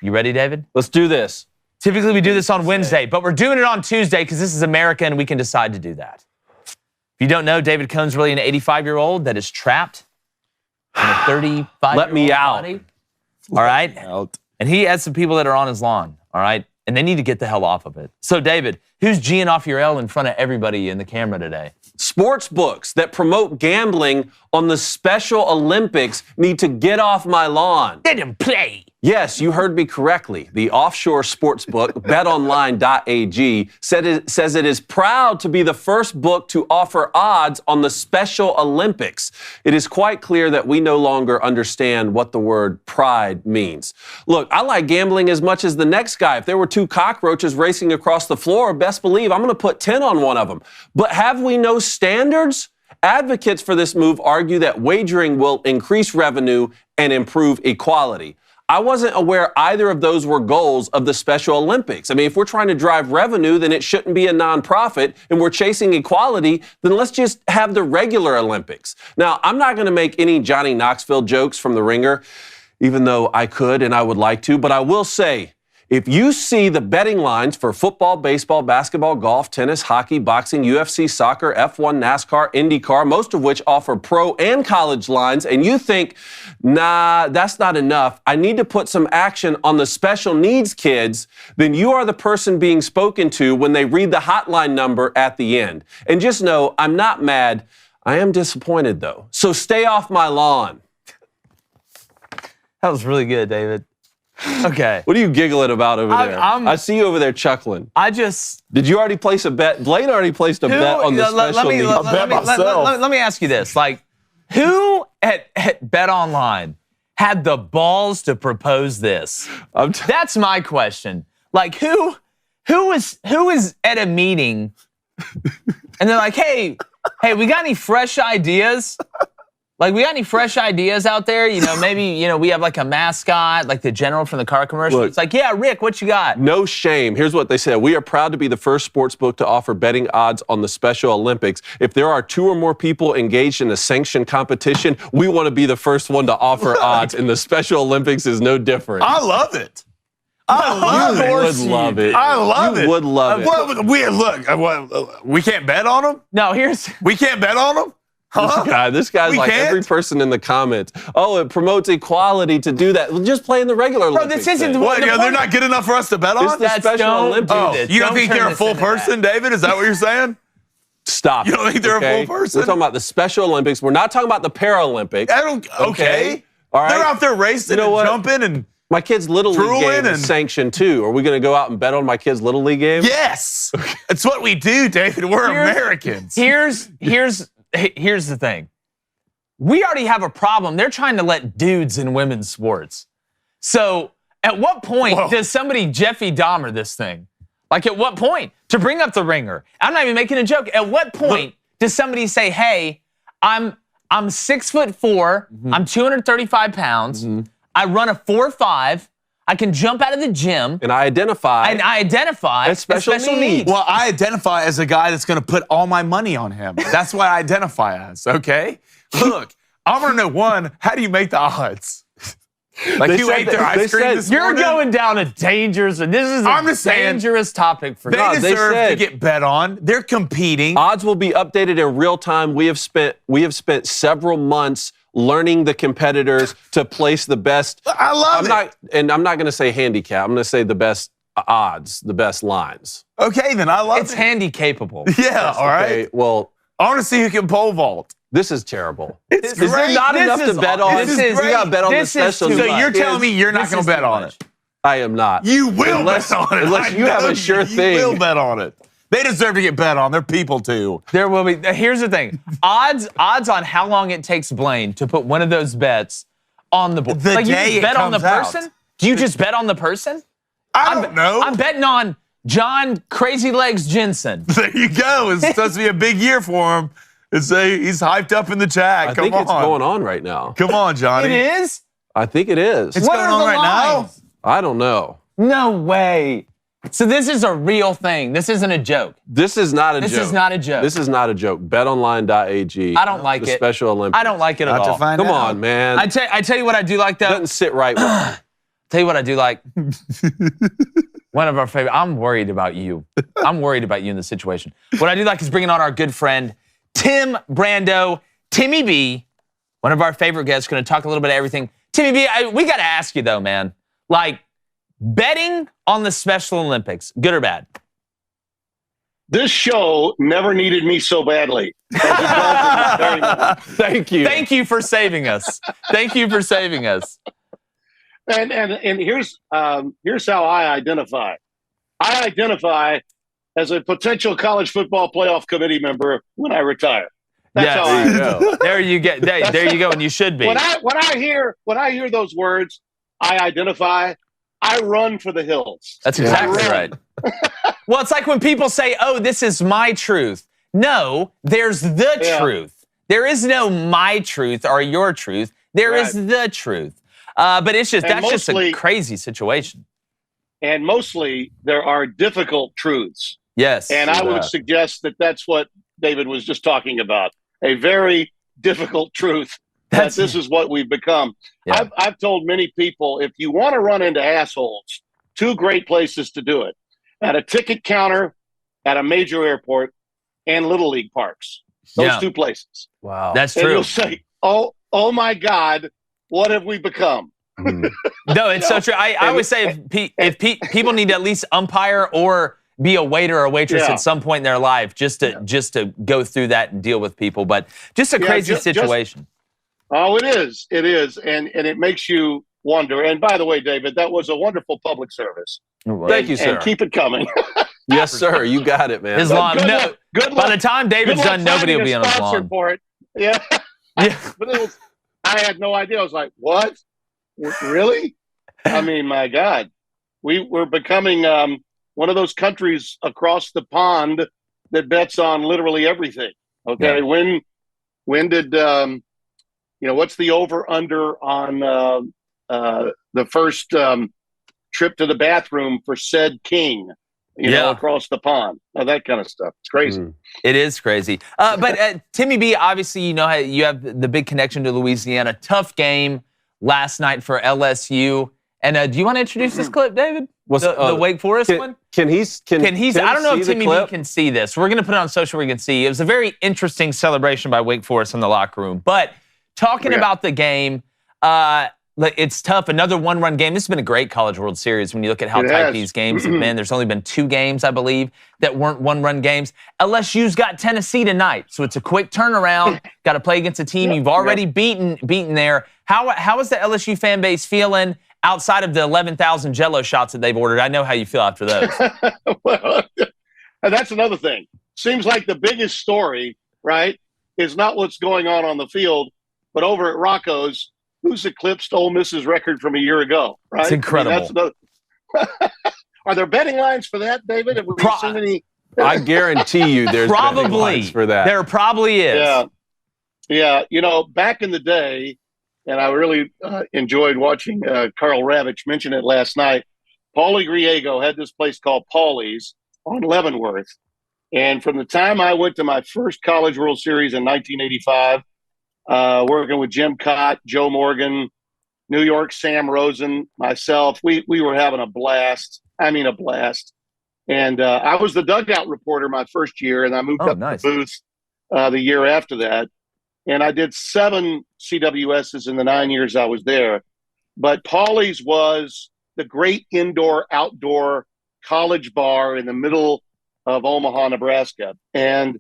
Speaker 1: You ready, David?
Speaker 2: Let's do this.
Speaker 1: Typically, we do this on Wednesday, but we're doing it on Tuesday because this is America and we can decide to do that. If you don't know, David Cohn's really an 85-year-old that is trapped in a 35-year-old
Speaker 2: Let me out.
Speaker 1: body. All right? And he has some people that are on his lawn, all right? And they need to get the hell off of it. So, David, who's G'ing off your L in front of everybody in the camera today?
Speaker 2: Sports books that promote gambling on the Special Olympics need to get off my lawn.
Speaker 1: Let him play.
Speaker 2: Yes, you heard me correctly. The offshore sports book, betonline.ag, says it is proud to be the first book to offer odds on the Special Olympics. It is quite clear that we no longer understand what the word pride means. Look, I like gambling as much as the next guy. If there were 2 cockroaches racing across the floor, best believe I'm going to put 10 on one of them. But have we no standards? Advocates for this move argue that wagering will increase revenue and improve equality. I wasn't aware either of those were goals of the Special Olympics. I mean, if we're trying to drive revenue, then it shouldn't be a nonprofit, and we're chasing equality, then let's just have the regular Olympics. Now, I'm not going to make any Johnny Knoxville jokes from The Ringer, even though I could and I would like to, but I will say, if you see the betting lines for football, baseball, basketball, golf, tennis, hockey, boxing, UFC, soccer, F1, NASCAR, IndyCar, most of which offer pro and college lines, and you think, nah, that's not enough, I need to put some action on the special needs kids, then you are the person being spoken to when they read the hotline number at the end. And just know, I'm not mad. I am disappointed, though. So stay off my lawn.
Speaker 1: That was really good, David. Okay.
Speaker 2: What are you giggling about over there? I see you over there chuckling. Did you already place a bet? Blaine already placed a bet on the special needs.
Speaker 1: Let me ask you this. Like, who at Bet Online had the balls to propose this? That's my question. Like, who is at a meeting and they're like, hey, we got any fresh ideas? Like, we got any fresh ideas out there? You know, maybe, you know, we have like a mascot, like the general from the car commercial. Look, it's like, yeah, Rick, what you got?
Speaker 2: No shame. Here's what they said. We are proud to be the first sports book to offer betting odds on the Special Olympics. If there are 2 or more people engaged in a sanctioned competition, we want to be the first one to offer odds, and the Special Olympics is no different.
Speaker 4: I love it. I
Speaker 2: would love it.
Speaker 4: I love it.
Speaker 2: You would love it.
Speaker 4: Well, we can't bet on them?
Speaker 1: No,
Speaker 4: we can't bet on them? Huh?
Speaker 2: This guy's like every person in the comments. Oh, it promotes equality to do that. Well, just play in the regular Olympics.
Speaker 1: Bro, this isn't
Speaker 4: what, they're not good enough for us to bet on?
Speaker 2: It's the Special Olympics.
Speaker 4: Oh, you don't think they're a full person, David? Is that what you're saying?
Speaker 2: Stop.
Speaker 4: You don't think they're a full person?
Speaker 2: We're talking about the Special Olympics. We're not talking about the Paralympics.
Speaker 4: Okay.
Speaker 2: All right.
Speaker 4: They're out there racing and jumping and
Speaker 2: my kid's Little League game is sanctioned too. Are we going to go out and bet on my kid's Little League game?
Speaker 4: Yes. It's what we do, David. We're Americans.
Speaker 1: Here's the thing. We already have a problem. They're trying to let dudes in women's sports. So at what point does somebody Jeffrey Dahmer this thing? Like, at what point? To bring up The Ringer. I'm not even making a joke. At what point does somebody say, hey, I'm 6'4", I'm 235 pounds, I run a 4.5, I can jump out of the gym.
Speaker 2: And I identify
Speaker 1: as special needs.
Speaker 4: Well, I identify as a guy that's going to put all my money on him. That's what I identify as, okay? Look, I want to know, one, how do you make the odds? Like, who ate their ice cream this morning?
Speaker 1: You're going down a dangerous, this is a dangerous topic for you.
Speaker 4: They deserve to get bet on. They're competing.
Speaker 2: Odds will be updated in real time. We have spent several months learning the competitors to place the best.
Speaker 4: I love it.
Speaker 2: And I'm not going to say handicap. I'm going to say the best odds, the best lines.
Speaker 4: Okay, then I love it.
Speaker 1: It's handy-capable.
Speaker 4: Yeah, all right.
Speaker 2: Okay, well,
Speaker 4: I want to see who can pole vault.
Speaker 2: This is terrible.
Speaker 4: Is
Speaker 2: there not enough to bet on?
Speaker 4: This is
Speaker 2: we got to bet on the special.
Speaker 4: So you're telling me you're not going to bet on it?
Speaker 2: I am not.
Speaker 4: You will bet on it.
Speaker 2: Unless you have a sure thing.
Speaker 4: You will bet on it. They deserve to get bet on. They're people too.
Speaker 1: There will be. Here's the thing. Odds on how long it takes Blaine to put one of those bets on the board.
Speaker 4: The day
Speaker 1: you just bet on the person?
Speaker 4: Out.
Speaker 1: Do you just bet on the person?
Speaker 4: I don't know.
Speaker 1: I'm betting on John Crazy Legs Jensen.
Speaker 4: There you go. It's supposed to be a big year for him. He's hyped up in the chat.
Speaker 2: I think it's going on right now.
Speaker 4: Come on, Johnny.
Speaker 1: It is?
Speaker 2: I think it is.
Speaker 4: It's going on right now?
Speaker 2: I don't know.
Speaker 1: No way. So this is a real thing. This isn't a joke.
Speaker 2: This is not a joke.
Speaker 1: This is not a joke.
Speaker 2: This is not a joke. BetOnline.ag.
Speaker 1: I don't like
Speaker 2: the
Speaker 1: it.
Speaker 2: Special Olympics.
Speaker 1: I don't like it at all.
Speaker 2: Come on, man.
Speaker 1: I tell you what I do like, though.
Speaker 2: It doesn't sit right with me.
Speaker 1: Tell you what I do like. One of our favorite. I'm worried about you. I'm worried about you in this situation. What I do like is bringing on our good friend, Tim Brando, Timmy B, one of our favorite guests, going to talk a little bit of everything. Timmy B, we got to ask you, though, man. Like, betting on the Special Olympics, good or bad?
Speaker 3: This show never needed me so badly.
Speaker 2: Thank you.
Speaker 1: Thank you for saving us. Thank you for saving us.
Speaker 3: And here's how I identify. I identify as a potential college football playoff committee member when I retire. That's how I
Speaker 2: go.
Speaker 1: There you get. There you go, and you should be.
Speaker 3: When I hear those words, I identify. I run for the hills.
Speaker 1: That's exactly right. Well, it's like when people say, "Oh, this is my truth." No, there's the truth. There is no my truth or your truth. There is the truth. But it's just
Speaker 3: And
Speaker 1: that's just a
Speaker 3: mostly-
Speaker 1: crazy situation.
Speaker 3: And mostly there are difficult truths.
Speaker 1: Yes.
Speaker 3: And I would suggest that that's what David was just talking about. A very difficult truth that this is what we've become.
Speaker 1: Yeah.
Speaker 3: I've told many people, if you want to run into assholes, 2 great places to do it: at a ticket counter, at a major airport, and Little League parks. Those 2 places.
Speaker 2: Wow.
Speaker 1: That's
Speaker 3: And
Speaker 1: true.
Speaker 3: you'll say, oh my God, what have we become?
Speaker 1: No, it's so true. I always say if people need to at least umpire or be a waiter or a waitress at some point in their life just to go through that and deal with people. But just a crazy situation.
Speaker 3: Oh, it is. It is. And it makes you wonder. And by the way, David, that was a wonderful public service.
Speaker 2: Thank you, sir.
Speaker 3: And keep it coming.
Speaker 2: Yes, sir. You got it, man.
Speaker 1: His lawn.
Speaker 3: Good
Speaker 1: No,
Speaker 3: luck. Good
Speaker 1: by
Speaker 3: luck.
Speaker 1: the time David's
Speaker 3: Good luck
Speaker 1: done, nobody will
Speaker 3: finding
Speaker 1: be
Speaker 3: a
Speaker 1: on his
Speaker 3: sponsor
Speaker 1: lawn.
Speaker 3: for it. Yeah.
Speaker 1: Yeah.
Speaker 3: But I had no idea. I was like, what? Really? I mean, my God. We're becoming one of those countries across the pond that bets on literally everything. Okay.
Speaker 1: Yeah.
Speaker 3: When did what's the over under on the first trip to the bathroom for said king? Across the pond, that kind of stuff. It's crazy.
Speaker 1: It is crazy. But Timmy B, obviously, you have the big connection to Louisiana. Tough game last night for LSU. And do you want to introduce this clip, David? The Wake Forest one?
Speaker 2: Can he?
Speaker 1: I don't know if Timmy B can see this. We're going to put it on social where you can see. It was a very interesting celebration by Wake Forest in the locker room. But talking about the game, it's tough. Another 1-run game. This has been a great College World Series when you look at how tight these games have been. There's only been 2 games, I believe, that weren't 1-run games. LSU's got Tennessee tonight, so it's a quick turnaround. Got to play against a team you've already beaten there. How is the LSU fan base feeling outside of the 11,000 Jell-O shots that they've ordered? I know how you feel after those.
Speaker 3: Well, and that's another thing. Seems like the biggest story, right, is not what's going on the field, but over at Rocco's, who's eclipsed Ole Miss's record from a year ago, right?
Speaker 1: It's incredible.
Speaker 3: Are there betting lines for that, David? Have we seen any?
Speaker 2: I guarantee you there's betting lines for that.
Speaker 1: There probably is.
Speaker 3: Yeah. Back in the day, and I really enjoyed watching Carl Ravitch mention it last night, Paulie Griego had this place called Paulie's on Leavenworth. And from the time I went to my first College World Series in 1985, working with Jim Cott, Joe Morgan, New York, Sam Rosen, myself, we were having a blast. I mean, a blast. And I was the dugout reporter my first year, and I moved up to the booth the year after that. And I did 7 CWSs in the 9 years I was there. But Paulie's was the great indoor-outdoor college bar in the middle of Omaha, Nebraska. And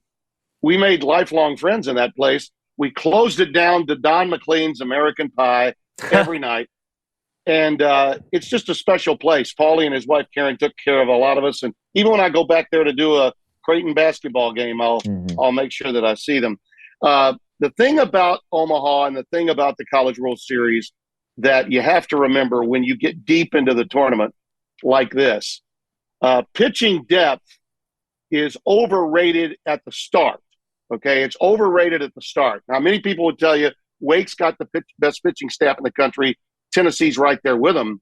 Speaker 3: we made lifelong friends in that place. We closed it down to Don McLean's American Pie every night. And it's just a special place. Paulie and his wife, Karen, took care of a lot of us. And even when I go back there to do a Creighton basketball game, I'll make sure that I see them. The thing about Omaha and the thing about the College World Series that you have to remember when you get deep into the tournament like this, pitching depth is overrated at the start. Okay, it's overrated at the start. Now, many people would tell you Wake's got the best pitching staff in the country. Tennessee's right there with them.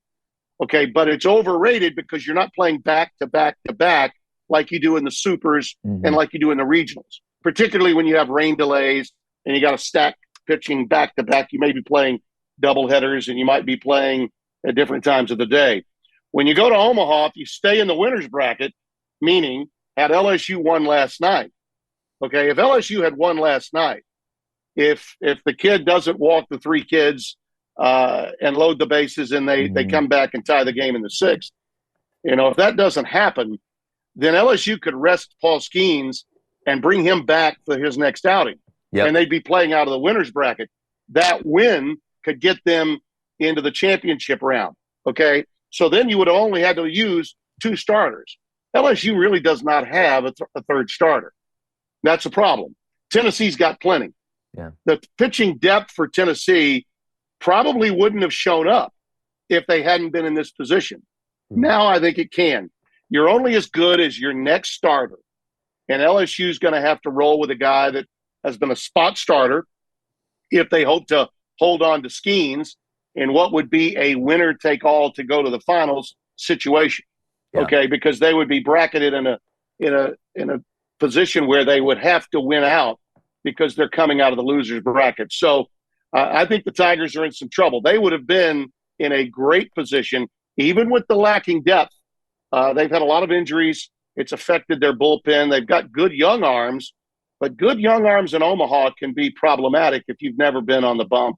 Speaker 3: Okay, but it's overrated because you're not playing back to back to back like you do in the supers and like you do in the regionals, particularly when you have rain delays and you got to stack pitching back to back. You may be playing double headers and you might be playing at different times of the day. When you go to Omaha, if you stay in the winner's bracket, meaning had LSU won last night, okay, if LSU had won last night, if the kid doesn't walk the 3 kids and load the bases and they come back and tie the game in the 6th, if that doesn't happen, then LSU could rest Paul Skeens and bring him back for his next outing. Yep. And they'd be playing out of the winner's bracket. That win could get them into the championship round, okay? So then you would have only had to use 2 starters. LSU really does not have a third starter. That's a problem. Tennessee's got plenty.
Speaker 1: Yeah.
Speaker 3: The pitching depth for Tennessee probably wouldn't have shown up if they hadn't been in this position. Now I think it can. You're only as good as your next starter. And LSU's going to have to roll with a guy that has been a spot starter if they hope to hold on to Skeens. in what would be a winner-take-all to go to the finals situation.
Speaker 1: Yeah.
Speaker 3: Okay, because they would be bracketed in a position where they would have to win out because they're coming out of the losers bracket. So I think the Tigers are in some trouble. They would have been in a great position, even with the lacking depth. They've had a lot of injuries. It's affected their bullpen. They've got good young arms, but good young arms in Omaha can be problematic if you've never been on the bump,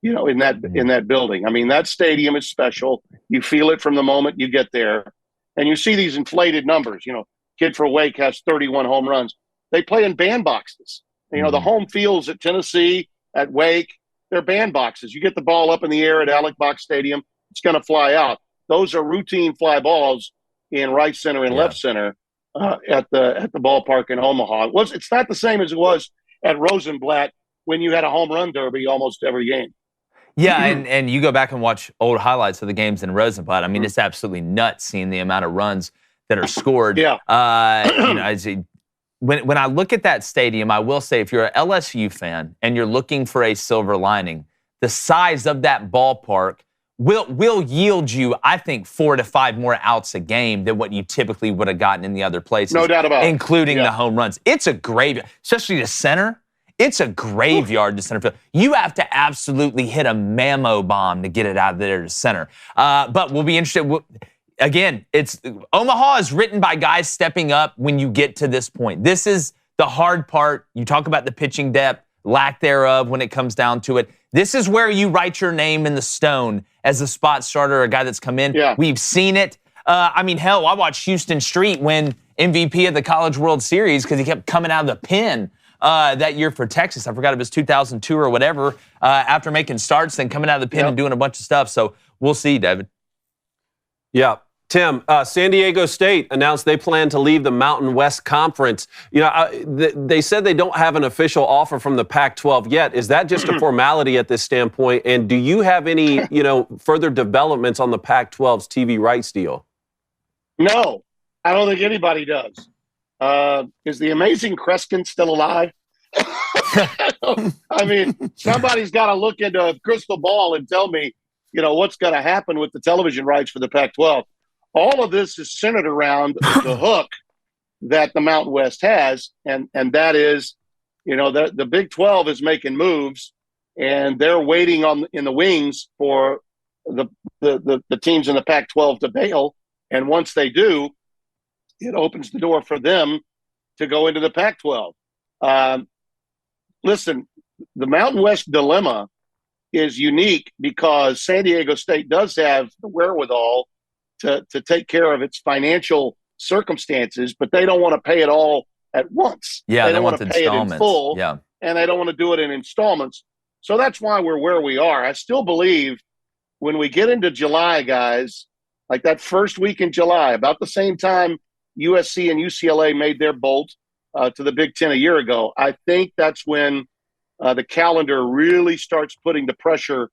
Speaker 3: in that building. I mean, that stadium is special. You feel it from the moment you get there. And you see these inflated numbers. Kid for Wake has 31 home runs. They play in bandboxes. The home fields at Tennessee, at Wake, they're bandboxes. You get the ball up in the air at Alec Box Stadium, it's going to fly out. Those are routine fly balls in right center and left center at the ballpark in Omaha. It's not the same as it was at Rosenblatt when you had a home run derby almost every game.
Speaker 1: Yeah, and you go back and watch old highlights of the games in Rosenblatt. I mean, it's absolutely nuts seeing the amount of runs that are scored.
Speaker 3: Yeah.
Speaker 1: When I look at that stadium, I will say if you're an LSU fan and you're looking for a silver lining, the size of that ballpark will yield you, I think, 4 to 5 more outs a game than what you typically would have gotten in the other places.
Speaker 3: No doubt about it.
Speaker 1: Including the home runs. It's a graveyard, especially the center. It's a graveyard to center field. You have to absolutely hit a mammo bomb to get it out of there to center. But we'll be interested. Again, Omaha is written by guys stepping up when you get to this point. This is the hard part. You talk about the pitching depth, lack thereof when it comes down to it. This is where you write your name in the stone as a spot starter, a guy that's come in.
Speaker 3: Yeah.
Speaker 1: We've seen it. I watched Houston Street win MVP of the College World Series because he kept coming out of the pen that year for Texas. I forgot it was 2002 or whatever, after making starts, then coming out of the pen and doing a bunch of stuff. So we'll see, David.
Speaker 2: Yeah. Tim, San Diego State announced they plan to leave the Mountain West Conference. They said they don't have an official offer from the Pac-12 yet. Is that just a formality at this standpoint? And do you have any, further developments on the Pac-12's TV rights deal?
Speaker 3: No, I don't think anybody does. Is the amazing Kreskin still alive? I mean, somebody's got to look into a crystal ball and tell me, what's going to happen with the television rights for the Pac-12. All of this is centered around the hook that the Mountain West has, and that is, the Big 12 is making moves, and they're waiting in the wings for the teams in the Pac-12 to bail. And once they do, it opens the door for them to go into the Pac-12. Listen, the Mountain West dilemma is unique because San Diego State does have the wherewithal to take care of its financial circumstances, but they don't want to pay it all at once.
Speaker 1: Yeah,
Speaker 3: they don't want to pay it in full,
Speaker 1: yeah,
Speaker 3: and they don't want to do it in installments. So that's why we're where we are. I still believe when we get into July, guys, like that first week in July, about the same time USC and UCLA made their bolt to the Big Ten a year ago, I think that's when the calendar really starts putting the pressure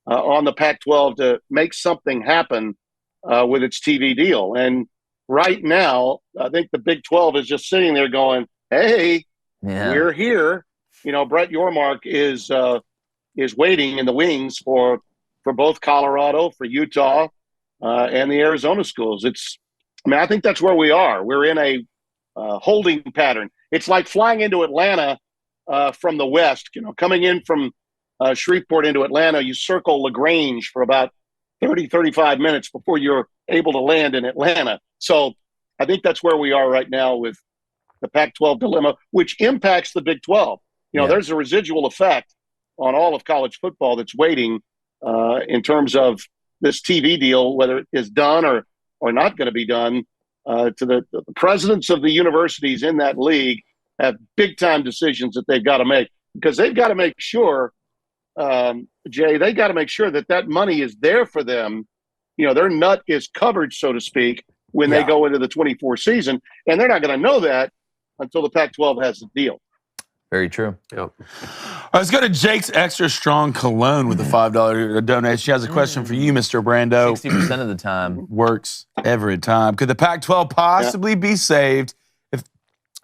Speaker 3: on the Pac-12 to make something happen with its TV deal. And right now, I think the Big 12 is just sitting there going, hey, we're here. Brett Yormark is waiting in the wings for both Colorado, for Utah, and the Arizona schools. I think that's where we are. We're in a holding pattern. It's like flying into Atlanta from the west, coming in from Shreveport into Atlanta, you circle LaGrange for about 30, 35 minutes before you're able to land in Atlanta. So I think that's where we are right now with the Pac-12 dilemma, which impacts the Big 12. There's a residual effect on all of college football that's waiting in terms of this TV deal, whether it is done or not going to be done. To the presidents of the universities in that league have big-time decisions that they've got to make, because they've got to make sure, Jay, they got to make sure that money is there for them. Their nut is covered, so to speak, when they go into the 24 season, and they're not going to know that until the Pac-12 has the deal.
Speaker 1: Very true.
Speaker 2: Yep.
Speaker 4: All right, let's go to Jake's Extra Strong Cologne with a $5 donation. She has a question for you, Mr. Brando.
Speaker 1: 60% of the time.
Speaker 4: Works every time. Could the Pac-12 possibly be saved if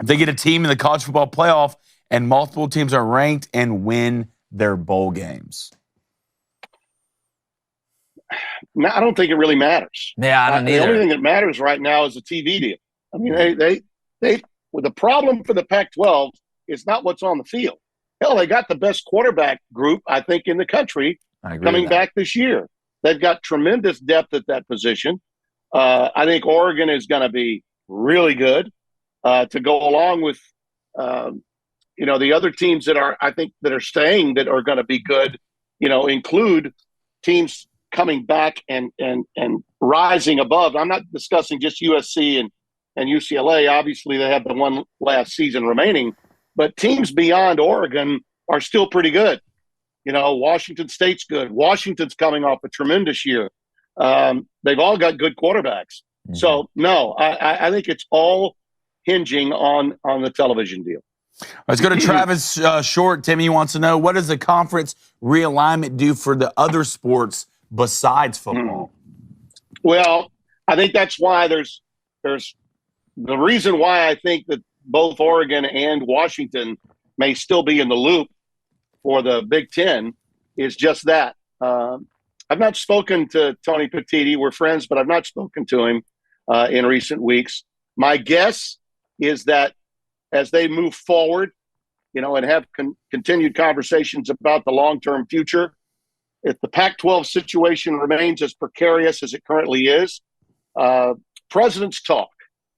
Speaker 4: they get a team in the college football playoff and multiple teams are ranked and win their bowl games?
Speaker 3: I don't think it really matters.
Speaker 1: Yeah, I don't
Speaker 3: The only
Speaker 1: either.
Speaker 3: thing that matters right now is the TV deal. I mean, well, the problem for the Pac-12 is not what's on the field. Hell, they got the best quarterback group, I think, in the country coming back this year. They've got tremendous depth at that position. I think Oregon is going to be really good to go along with, the other teams that are staying that are going to be good. Include teams coming back and rising above. I'm not discussing just USC and UCLA. Obviously, they have the one last season remaining, but teams beyond Oregon are still pretty good. Washington State's good. Washington's coming off a tremendous year. They've all got good quarterbacks. Mm-hmm. So, no, I think it's all hinging on the television deal.
Speaker 4: Let's go to Travis Short. Timmy wants to know, what does the conference realignment do for the other sports besides football?
Speaker 3: Well, I think that's why there's the reason why I think that both Oregon and Washington may still be in the loop for the Big Ten is just that. I've not spoken to Tony Petitti. We're friends, but I've not spoken to him in recent weeks. My guess is that as they move forward, and have continued conversations about the long-term future, if the Pac-12 situation remains as precarious as it currently is, presidents talk.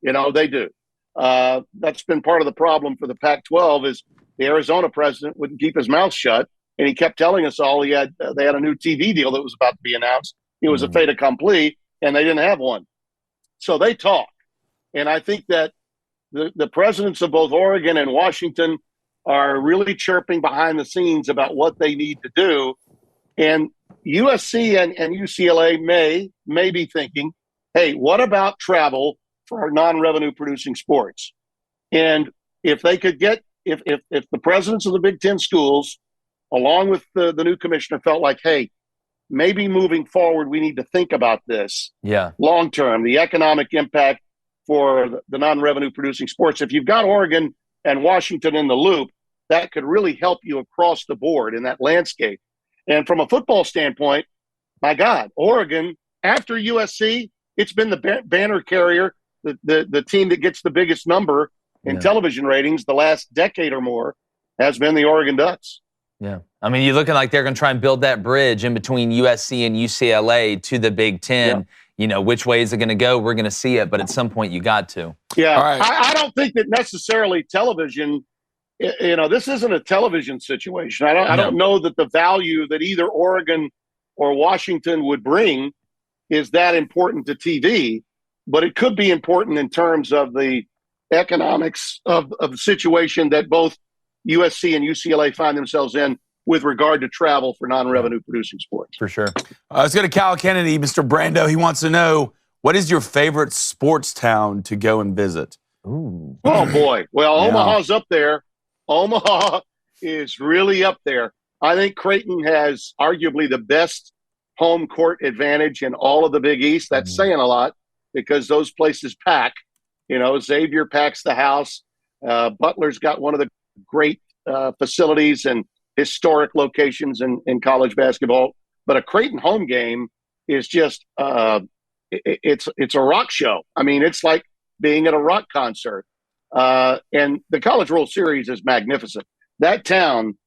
Speaker 3: They do. That's been part of the problem for the Pac-12 is the Arizona president wouldn't keep his mouth shut, and he kept telling us all they had a new TV deal that was about to be announced. It was a fait accompli, and they didn't have one. So they talk. And I think that the presidents of both Oregon and Washington are really chirping behind the scenes about what they need to do. And USC and UCLA may be thinking, hey, what about travel for our non-revenue producing sports? And if they could get, if the presidents of the Big Ten schools, along with the new commissioner, felt like, hey, maybe moving forward, we need to think about this long-term, the economic impact for the non-revenue producing sports. If you've got Oregon and Washington in the loop, that could really help you across the board in that landscape. And from a football standpoint, my God, Oregon, after USC, it's been the banner carrier, the team that gets the biggest number in television ratings the last decade or more has been the Oregon Ducks.
Speaker 1: Yeah. I mean, you're looking like they're going to try and build that bridge in between USC and UCLA to the Big Ten. Yeah. Which way is it going to go? We're going to see it, but at some point you got to.
Speaker 3: Yeah. All right. I don't think that necessarily television, this isn't a television situation. I don't know that the value that either Oregon or Washington would bring is that important to TV, but it could be important in terms of the economics of the situation that both USC and UCLA find themselves in with regard to travel for non-revenue producing sports.
Speaker 1: For sure.
Speaker 4: Let's go to Cal Kennedy, Mr. Brando. He wants to know, what is your favorite sports town to go and visit?
Speaker 1: Ooh.
Speaker 3: Oh, boy. Well, Omaha's up there. Omaha is really up there. I think Creighton has arguably the best home court advantage in all of the Big East. That's saying a lot because those places pack. Xavier packs the house. Butler's got one of the great facilities and historic locations in college basketball. But a Creighton home game is just it's a rock show. I mean, it's like being at a rock concert. And the College World Series is magnificent. That town,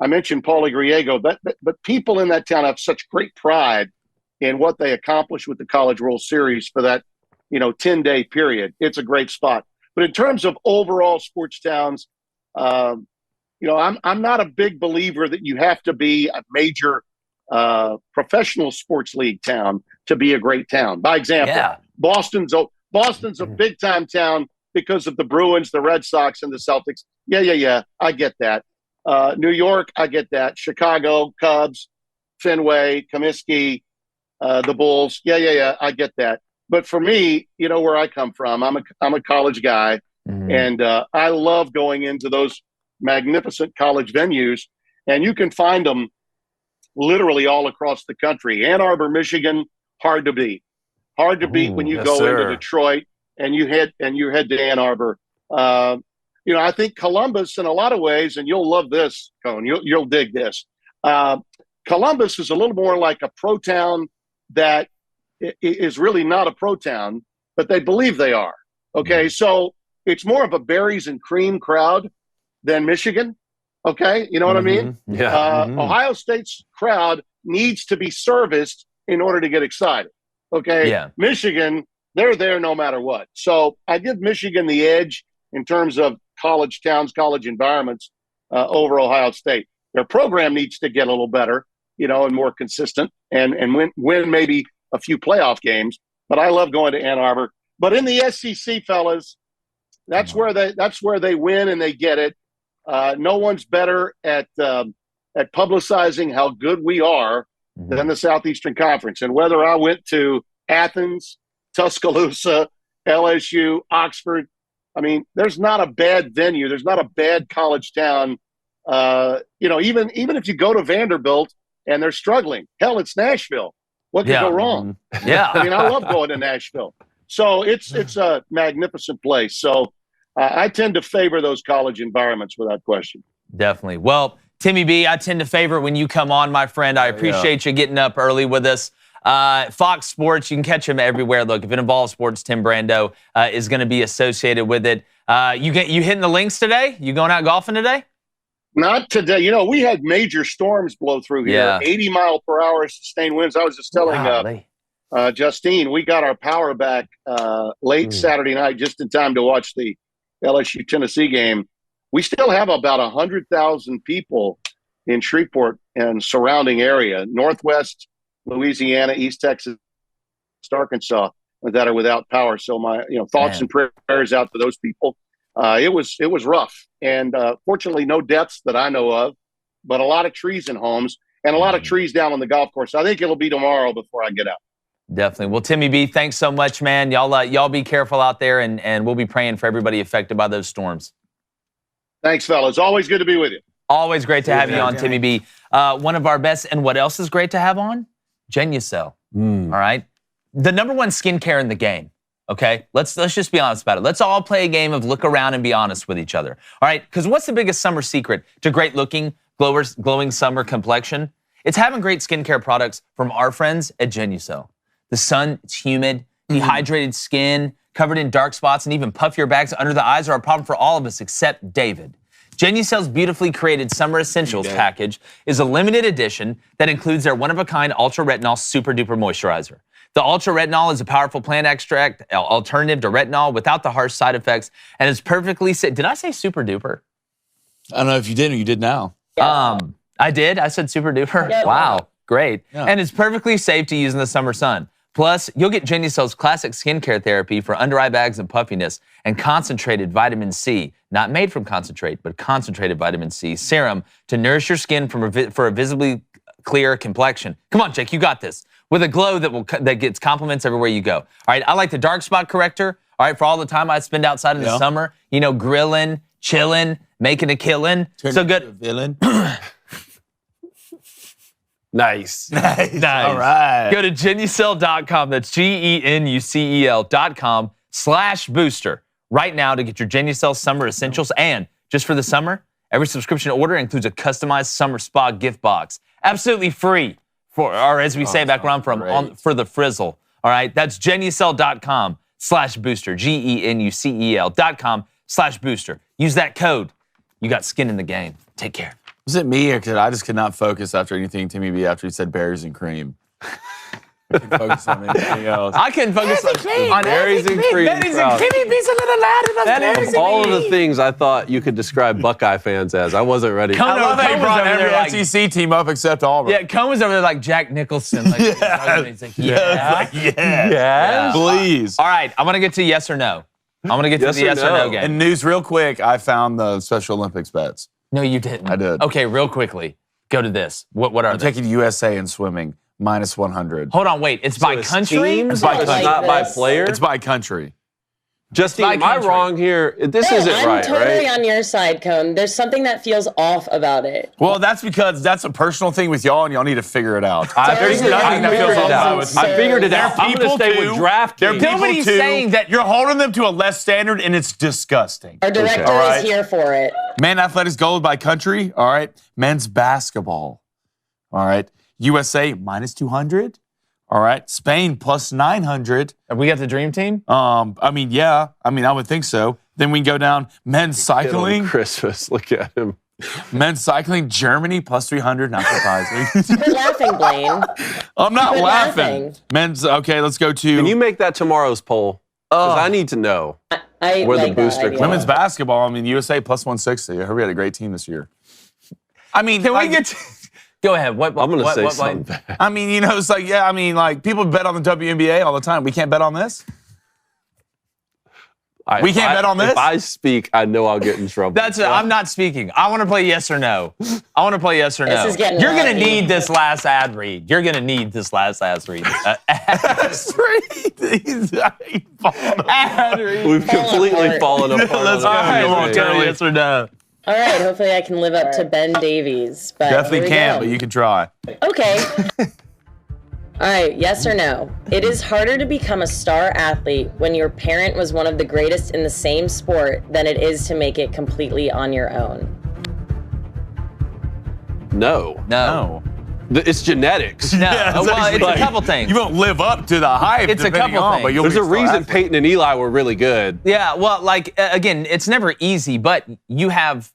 Speaker 3: I mentioned Paulie Griego, but people in that town have such great pride in what they accomplished with the College World Series for that 10-day period. It's a great spot. But in terms of overall sports towns, I'm not a big believer that you have to be a major professional sports league town to be a great town. By example, Boston's a big time town because of the Bruins, the Red Sox, and the Celtics. Yeah. I get that. New York, I get that. Chicago, Cubs, Fenway, Comiskey, the Bulls. Yeah. I get that. But for me, where I come from, I'm a college guy, and I love going into those magnificent college venues, and you can find them literally all across the country. Ann Arbor, Michigan, hard to beat. Hard to beat when you go into Detroit and you head to Ann Arbor. I think Columbus, in a lot of ways, and you'll love this, Cone. You'll dig this. Columbus is a little more like a pro town that is really not a pro town, but they believe they are. Okay, so it's more of a berries and cream crowd than Michigan. Okay, you know what I mean?
Speaker 2: Yeah.
Speaker 3: Ohio State's crowd needs to be serviced in order to get excited. Okay,
Speaker 1: Yeah.
Speaker 3: Michigan, they're there no matter what. So I give Michigan the edge in terms of college towns, college environments over Ohio State. Their program needs to get a little better, and more consistent, and win maybe a few playoff games. But I love going to Ann Arbor. But in the SEC, fellas, that's where they win and they get it. No one's better at publicizing how good we are than the Southeastern Conference. And whether I went to Athens, Tuscaloosa, LSU, Oxford, I mean, there's not a bad venue. There's not a bad college town. Even if you go to Vanderbilt and they're struggling, hell, it's Nashville. What could go wrong?
Speaker 1: Yeah.
Speaker 3: I mean, I love going to Nashville. So it's a magnificent place. So I tend to favor those college environments without question.
Speaker 1: Definitely. Well, Timmy B, I tend to favor when you come on, my friend. I appreciate you getting up early with us. Fox Sports, you can catch him everywhere. Look, if it involves sports, Tim Brando is going to be associated with it. You hitting the links today? You going out golfing today?
Speaker 3: Not today. We had major storms blow through here. 80 mile per hour sustained winds. I was just telling Justine, we got our power back late Saturday night just in time to watch the LSU Tennessee game. We still have about 100,000 people in Shreveport and surrounding area, Northwest Louisiana, East Texas, Arkansas, that are without power. So my thoughts and prayers out to those people. It was rough, and fortunately no deaths that I know of, but a lot of trees in homes and a lot of trees down on the golf course. I think it'll be tomorrow before I get out.
Speaker 1: Definitely. Well, Timmy B, thanks so much, man. Y'all be careful out there, and we'll be praying for everybody affected by those storms. Thanks, fellas. Always good to be with you. Always great to have you on, Timmy B. One of our best, and what else is great to have on? Genucel. All right? The number one skincare in the game, okay? Let's just be honest about it. Let's all play a game of look around and be honest with each other. All right? Because what's the biggest summer secret to great-looking, glowing summer complexion? It's having great skincare products from our friends at Genucel. The sun, it's humid, dehydrated skin, covered in dark spots, and even puffier bags under the eyes are a problem for all of us except David. Genucel's beautifully created Summer Essentials package is a limited edition that includes their one-of-a-kind Ultra Retinol Super Duper Moisturizer. The Ultra Retinol is a powerful plant extract alternative to retinol without the harsh side effects, and is perfectly safe. Did I say Super Duper?
Speaker 4: I don't know if you did or you did now.
Speaker 1: I did. I said Super Duper. Yeah. Wow, great. Yeah. And it's perfectly safe to use in the summer sun. Plus, you'll get Genucel's classic skincare therapy for under-eye bags and puffiness and concentrated vitamin C, not made from concentrate, but concentrated vitamin C serum to nourish your skin for a visibly clear complexion. Come on, Jake, you got this. With a glow that gets compliments everywhere you go. All right, I like the dark spot corrector. All right, for all the time I spend outside in the summer, grilling, chilling, making a killing. So good.
Speaker 4: A villain.
Speaker 2: Nice.
Speaker 4: All right.
Speaker 1: Go to Genucel.com. That's GENUCEL.com/booster right now to get your Genucel Summer Essentials. And just for the summer, every subscription order includes a customized summer spa gift box. Absolutely free, or as we say back where I'm from, for the frizzle. All right. That's Genucel.com/booster. GENUCEL.com/booster. Use that code. You got skin in the game. Take care.
Speaker 4: Was it me, or I just could not focus after anything Timmy B after he said berries and cream? I couldn't focus on anything else.
Speaker 1: I couldn't focus on
Speaker 2: berries and cream.
Speaker 1: Berries and cream. Timmy B's a little loud enough.
Speaker 2: That is all of the things I thought you could describe Buckeye fans as. I wasn't ready.
Speaker 4: I love how he brought every SEC team up except Auburn.
Speaker 1: Yeah, Cone was over there like Jack Nicholson. He's like,
Speaker 4: yeah. Please.
Speaker 1: All right, I'm going to get to yes or no. I'm going to get to the yes or no game.
Speaker 4: And news real quick, I found the Special Olympics bets.
Speaker 1: No, you didn't.
Speaker 4: I did.
Speaker 1: Okay, real quickly, go to this. What are
Speaker 4: I'm taking USA in swimming, -100.
Speaker 1: Hold on, wait. It's by country?
Speaker 2: It's by country. Not by player?
Speaker 4: It's by country.
Speaker 2: Justine, am I wrong here? This isn't right, right?
Speaker 5: I'm totally on your side, Cone. There's something that feels off about it.
Speaker 4: Well, that's because that's a personal thing with y'all, and y'all need to figure it out.
Speaker 2: I figured it out. I'm going to stay with DraftKings.
Speaker 4: There are people too. Saying that you're holding them to a less standard, and it's disgusting.
Speaker 5: Our director is here for it.
Speaker 4: Men athletics gold by country. All right. Men's basketball. All right. USA -200. All right. Spain plus 900.
Speaker 1: Have we got the dream team?
Speaker 4: I mean, yeah. I mean, I would think so. Then we can go down men's cycling.
Speaker 2: Christmas, look at him.
Speaker 4: Men's cycling, Germany plus 300. Not surprising.
Speaker 5: Quit laughing, Blaine.
Speaker 4: I'm not
Speaker 5: Quit
Speaker 4: laughing.
Speaker 5: laughing.
Speaker 4: Men's, okay, let's go to
Speaker 2: Can you make that tomorrow's poll? Because I need to know.
Speaker 5: I
Speaker 2: Where the
Speaker 5: like
Speaker 2: booster
Speaker 5: that idea.
Speaker 4: women's basketball. I mean, USA plus 160. I heard we had a great team this year. I mean,
Speaker 1: Can we get to... Go ahead. What?
Speaker 2: I'm going to say
Speaker 1: what,
Speaker 2: something bad.
Speaker 4: I mean, you know, it's like, yeah, I mean, like, people bet on the WNBA all the time. We can't bet on this? We can't bet on this?
Speaker 2: If I speak, I know I'll get in trouble.
Speaker 1: I'm not speaking. I want to play yes or no. I want to play yes or no.
Speaker 5: This is getting
Speaker 1: You're going to
Speaker 5: rocky.
Speaker 1: need this last ad read. You're going to need this last ad read.
Speaker 4: That's right.
Speaker 1: Ad read.
Speaker 2: We've completely
Speaker 5: apart.
Speaker 2: fallen apart.
Speaker 4: Let's
Speaker 2: on
Speaker 4: go.
Speaker 2: that.
Speaker 1: All right,
Speaker 4: on,
Speaker 1: go
Speaker 4: Charlie.
Speaker 1: yes or no.
Speaker 5: All right, hopefully I can live up to Ben Davies. But
Speaker 4: Definitely
Speaker 5: here we
Speaker 4: can't,
Speaker 5: go.
Speaker 4: but you can try.
Speaker 5: Okay. All right, yes or no? It is harder to become a star athlete when your parent was one of the greatest in the same sport than it is to make it completely on your own.
Speaker 2: No.
Speaker 1: No.
Speaker 2: It's genetics.
Speaker 1: No.
Speaker 4: Yeah,
Speaker 1: Well, it's
Speaker 4: like-
Speaker 1: a couple things.
Speaker 4: You won't live up to the hype.
Speaker 1: It's a
Speaker 4: depending
Speaker 1: couple
Speaker 4: on,
Speaker 1: things.
Speaker 4: But you'll
Speaker 2: There's
Speaker 4: be
Speaker 2: a
Speaker 4: star
Speaker 2: reason
Speaker 4: athlete.
Speaker 2: Peyton and Eli were really good.
Speaker 1: Yeah, well, like, again, it's never easy, but you have,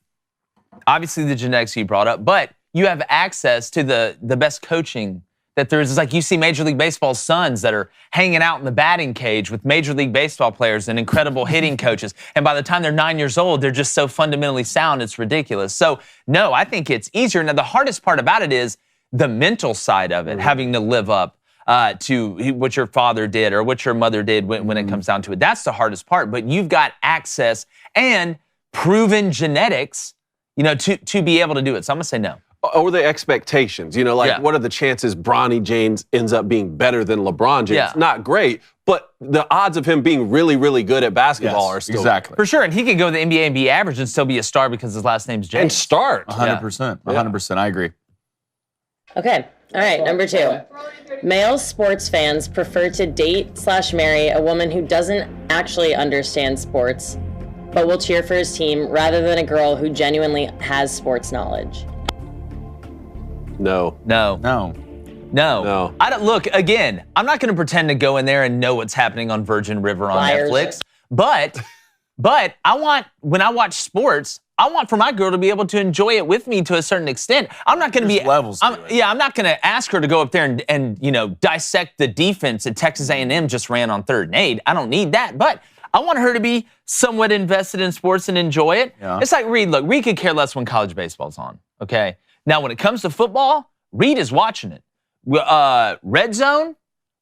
Speaker 1: obviously, the genetics you brought up, but you have access to the best coaching that there is. It's like you see Major League Baseball's sons that are hanging out in the batting cage with Major League Baseball players and incredible hitting coaches. And by the time they're 9 years old, they're just so fundamentally sound, it's ridiculous. So, no, I think it's easier. Now, the hardest part about it is the mental side of it, having to live up to what your father did or what your mother did when it comes down to it. That's the hardest part. But you've got access and proven genetics, you know, to be able to do it. So I'm gonna say no.
Speaker 2: Or the expectations, you know, like
Speaker 1: Yeah.
Speaker 2: what are the chances Bronny James ends up being better than LeBron James?
Speaker 1: Yeah.
Speaker 2: Not great, but the odds of him being really, really good at basketball
Speaker 4: Yes,
Speaker 2: are still
Speaker 4: exactly.
Speaker 1: For sure, and he could go to the NBA and be average and still be a star because his last name's
Speaker 2: and
Speaker 1: James.
Speaker 2: start.
Speaker 4: 100%. 100%. I agree.
Speaker 5: Okay. All right, number 2. Male sports fans prefer to date/marry a woman who doesn't actually understand sports, but will cheer for his team rather than a girl who genuinely has sports knowledge.
Speaker 2: No.
Speaker 1: No.
Speaker 4: No.
Speaker 2: No.
Speaker 1: I don't, look, again, I'm not going to pretend to go in there and know what's happening on Virgin River on
Speaker 5: Liars.
Speaker 1: Netflix. But I want, when I watch sports, I want for my girl to be able to enjoy it with me to a certain extent. I'm not going to be
Speaker 4: There's levels to it.
Speaker 1: Yeah, I'm not going to ask her to go up there and you know dissect the defense that Texas A&M just ran on 3rd and 8. I don't need that, but I want her to be somewhat invested in sports and enjoy it.
Speaker 4: Yeah.
Speaker 1: It's like Reed. Look, Reed could care less when college baseball's on. Okay. Now, when it comes to football, Reed is watching it. Red Zone,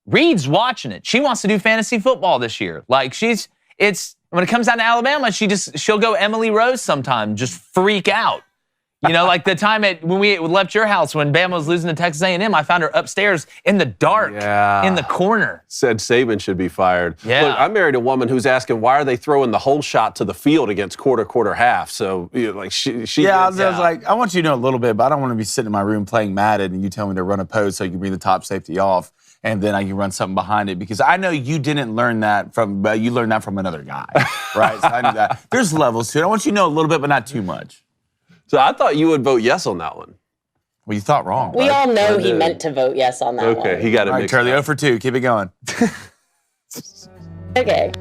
Speaker 1: Reed's watching it. She wants to do fantasy football this year. Like when it comes down to Alabama, she'll go Emily Rose sometime, just freak out. You know, like the time when we left your house when Bama was losing to Texas A&M, I found her upstairs in the dark,
Speaker 2: Yeah.
Speaker 1: in the corner.
Speaker 2: Said Saban should be fired.
Speaker 1: Yeah.
Speaker 2: Look, I married a woman who's asking why are they throwing the whole shot to the field against quarter, half. So, you know, like she
Speaker 4: Yeah, I
Speaker 2: is-
Speaker 4: was like, I want you to know a little bit, but I don't want to be sitting in my room playing Madden and you tell me to run a post so you can bring the top safety off and then I can run something behind it because I know you didn't learn that you learned that from another guy, right? So I knew that. There's levels to it. I want you to know a little bit, but not too much.
Speaker 2: So I thought you would vote yes on that one.
Speaker 4: Well, you thought wrong.
Speaker 5: We
Speaker 4: bud.
Speaker 5: all know
Speaker 2: I
Speaker 5: he
Speaker 2: did.
Speaker 5: meant to vote yes on that one.
Speaker 2: Okay, he got it
Speaker 4: All right,
Speaker 2: mixed
Speaker 4: Charlie,
Speaker 2: up.
Speaker 4: 0 for 2. Keep it going.
Speaker 5: Okay.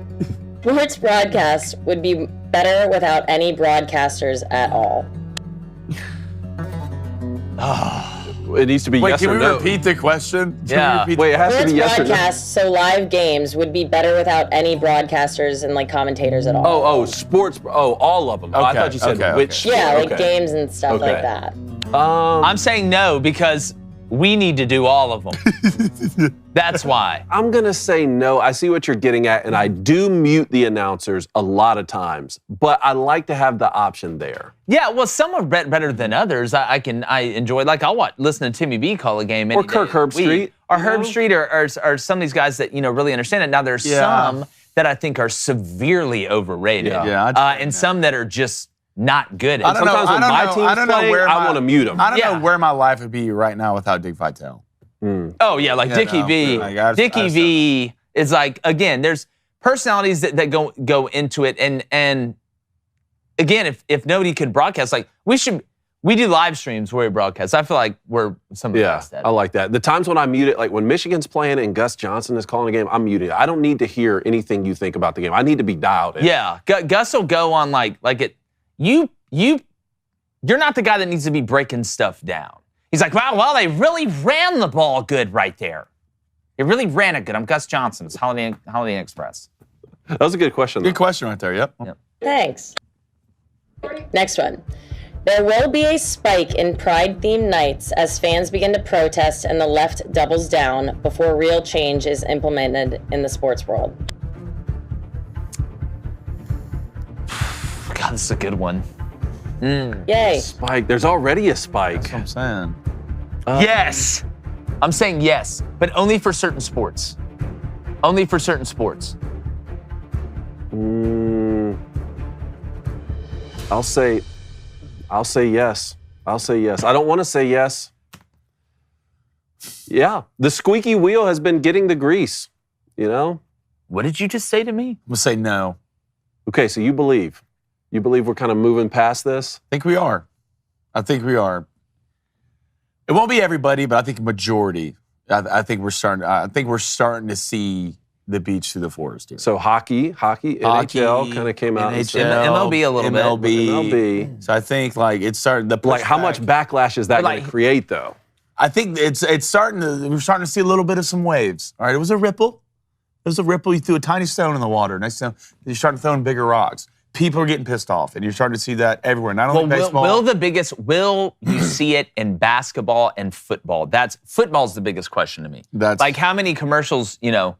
Speaker 5: Sports broadcast would be better without any broadcasters at all.
Speaker 2: It needs to be
Speaker 4: Wait,
Speaker 2: yes
Speaker 4: can
Speaker 2: or
Speaker 4: we
Speaker 2: no.
Speaker 4: repeat the question? Can we
Speaker 1: Yeah.
Speaker 4: repeat
Speaker 2: Wait, it
Speaker 4: the
Speaker 2: has to
Speaker 5: Sports
Speaker 2: be yes or no.
Speaker 5: broadcasts, so live games, would be better without any broadcasters and like commentators at all.
Speaker 2: Oh, sports. Oh, all of them. Oh, I
Speaker 4: Okay,
Speaker 2: thought you said
Speaker 4: okay,
Speaker 2: which.
Speaker 4: okay.
Speaker 5: yeah, like
Speaker 2: okay.
Speaker 5: games and stuff like
Speaker 2: Okay.
Speaker 5: that.
Speaker 1: I'm saying no because we need to do all of them. That's why.
Speaker 2: I'm going to say no. I see what you're getting at, and I do mute the announcers a lot of times, but I like to have the option there.
Speaker 1: Yeah, well, some are better than others. I enjoy, like, I'll listen to Timmy B call a game any
Speaker 2: Or Kirk
Speaker 1: day of the week.
Speaker 2: Herbstreit,
Speaker 1: Or
Speaker 2: you know?
Speaker 1: Herbstreit or some of these guys that, you know, really understand it. Now, there's
Speaker 4: Yeah.
Speaker 1: some that I think are severely overrated.
Speaker 4: Yeah, I'd say
Speaker 1: and
Speaker 4: that.
Speaker 1: some that are just not good.
Speaker 4: I don't know.
Speaker 2: Sometimes when my team's
Speaker 4: I don't know
Speaker 2: playing,
Speaker 4: where
Speaker 2: I
Speaker 4: my-
Speaker 2: wanna mute 'em.
Speaker 4: I don't
Speaker 1: Yeah.
Speaker 4: know where my life would be right now without Dick Vitale.
Speaker 1: Oh, yeah, like
Speaker 4: Yeah,
Speaker 1: Dickie
Speaker 4: no,
Speaker 1: V.
Speaker 4: like, I-
Speaker 1: Dickie
Speaker 4: I-
Speaker 1: V is like, again, there's personalities that go into it. And again, if nobody could broadcast, like, we should We do live streams where we broadcast. I feel like we're some of the best at it.
Speaker 2: I like that. The times when I mute it, like when Michigan's playing and Gus Johnson is calling a game, I'm muting it. I don't need to hear anything you think about the game. I need to be dialed in.
Speaker 1: Yeah, Gus will go on like it. You're not the guy that needs to be breaking stuff down. He's like, well, they really ran the ball good right there. They really ran it good. I'm Gus Johnson. It's Holiday Inn Express.
Speaker 2: That was a good question.
Speaker 4: Good question right there. Yep.
Speaker 5: Thanks. Next one. There will be a spike in Pride-themed nights as fans begin to protest and the left doubles down before real change is implemented in the sports world.
Speaker 1: God, this is a good one.
Speaker 5: Yay.
Speaker 2: Spike. There's already a spike.
Speaker 4: That's what I'm saying.
Speaker 1: Yes. I'm saying yes, but only for certain sports. Only for certain sports.
Speaker 2: I'll say yes. I'll say yes. I don't want to say yes. Yeah, the squeaky wheel has been getting the grease, you know?
Speaker 1: What did you just say to me?
Speaker 4: I'm gonna say no.
Speaker 2: Okay, so you believe we're kind of moving past this?
Speaker 4: I think we are. It won't be everybody, but I think a majority. I think we're starting to see the beach through the forest here.
Speaker 2: So hockey, NHL kind of came out. And said,
Speaker 1: MLB a little bit.
Speaker 2: MLB.
Speaker 4: So I think like it's starting to
Speaker 2: like how much backlash is that going to create though?
Speaker 4: I think we're starting to see a little bit of some waves. All right, it was a ripple. You threw a tiny stone in the water. Next time you start throwing bigger rocks. People are getting pissed off, and you're starting to see that everywhere. Not only baseball.
Speaker 1: Will you see it in basketball and football? Football's the biggest question to me. Like how many commercials, the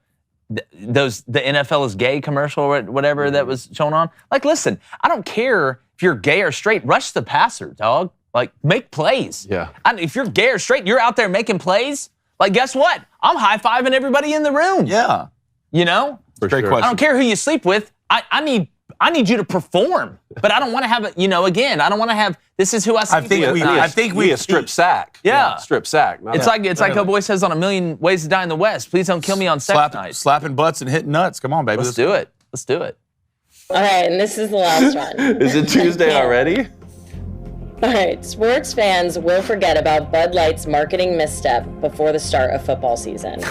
Speaker 1: NFL is gay commercial or whatever that was shown on. Like, listen, I don't care if you're gay or straight. Rush the passer, dog. Like, make plays.
Speaker 2: Yeah.
Speaker 1: If you're gay or straight, you're out there making plays. Like, guess what? I'm high-fiving everybody in the room.
Speaker 4: Yeah.
Speaker 1: You know?
Speaker 4: Great question.
Speaker 1: I don't care who you sleep with. I need you to perform, but I don't want to have again, I don't want to have, this is who I sleep with.
Speaker 2: I think we a strip sack.
Speaker 1: Yeah.
Speaker 2: Strip sack.
Speaker 1: It's like Cowboy says on A Million Ways to Die in the West. Please don't kill me on sex night.
Speaker 4: Slapping butts and hitting nuts. Come on, baby.
Speaker 1: Let's do it.
Speaker 5: All right, and this is the last one.
Speaker 2: Is it Tuesday already?
Speaker 5: All right, sports fans will forget about Bud Light's marketing misstep before the start of football season.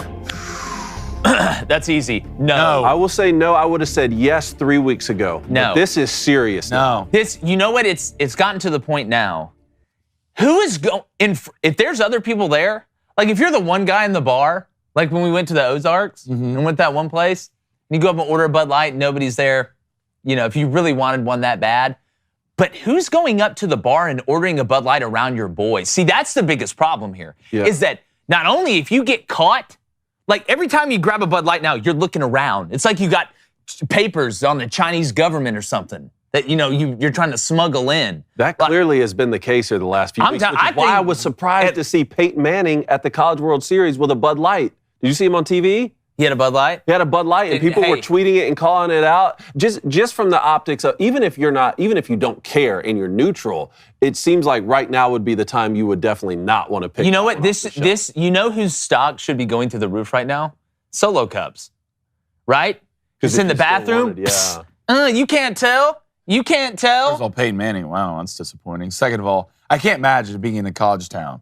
Speaker 1: That's easy. No.
Speaker 2: I will say no. I would have said yes 3 weeks ago.
Speaker 1: No.
Speaker 2: But this is serious now.
Speaker 1: You know what? It's gotten to the point now. Who is going, if there's other people there, like if you're the one guy in the bar, like when we went to the Ozarks and went that one place, and you go up and order a Bud Light and nobody's there, if you really wanted one that bad. But who's going up to the bar and ordering a Bud Light around your boys? See, that's the biggest problem here, is that not only if you get caught, like every time you grab a Bud Light now, you're looking around. It's like you got papers on the Chinese government or something that you're trying to smuggle in.
Speaker 2: That clearly has been the case here the last few weeks, which is why I was surprised to see Peyton Manning at the College World Series with a Bud Light. Did you see him on TV?
Speaker 1: He had a Bud Light?
Speaker 2: He had a Bud Light, and people were tweeting it and calling it out. Just from the optics of, even if you don't care and you're neutral, it seems like right now would be the time you would definitely not want to pick.
Speaker 1: You know what? Whose stock should be going through the roof right now? Solo Cups, right? Just in the bathroom. You can't tell.
Speaker 4: First of all, Peyton Manning. Wow, that's disappointing. Second of all, I can't imagine being in a college town.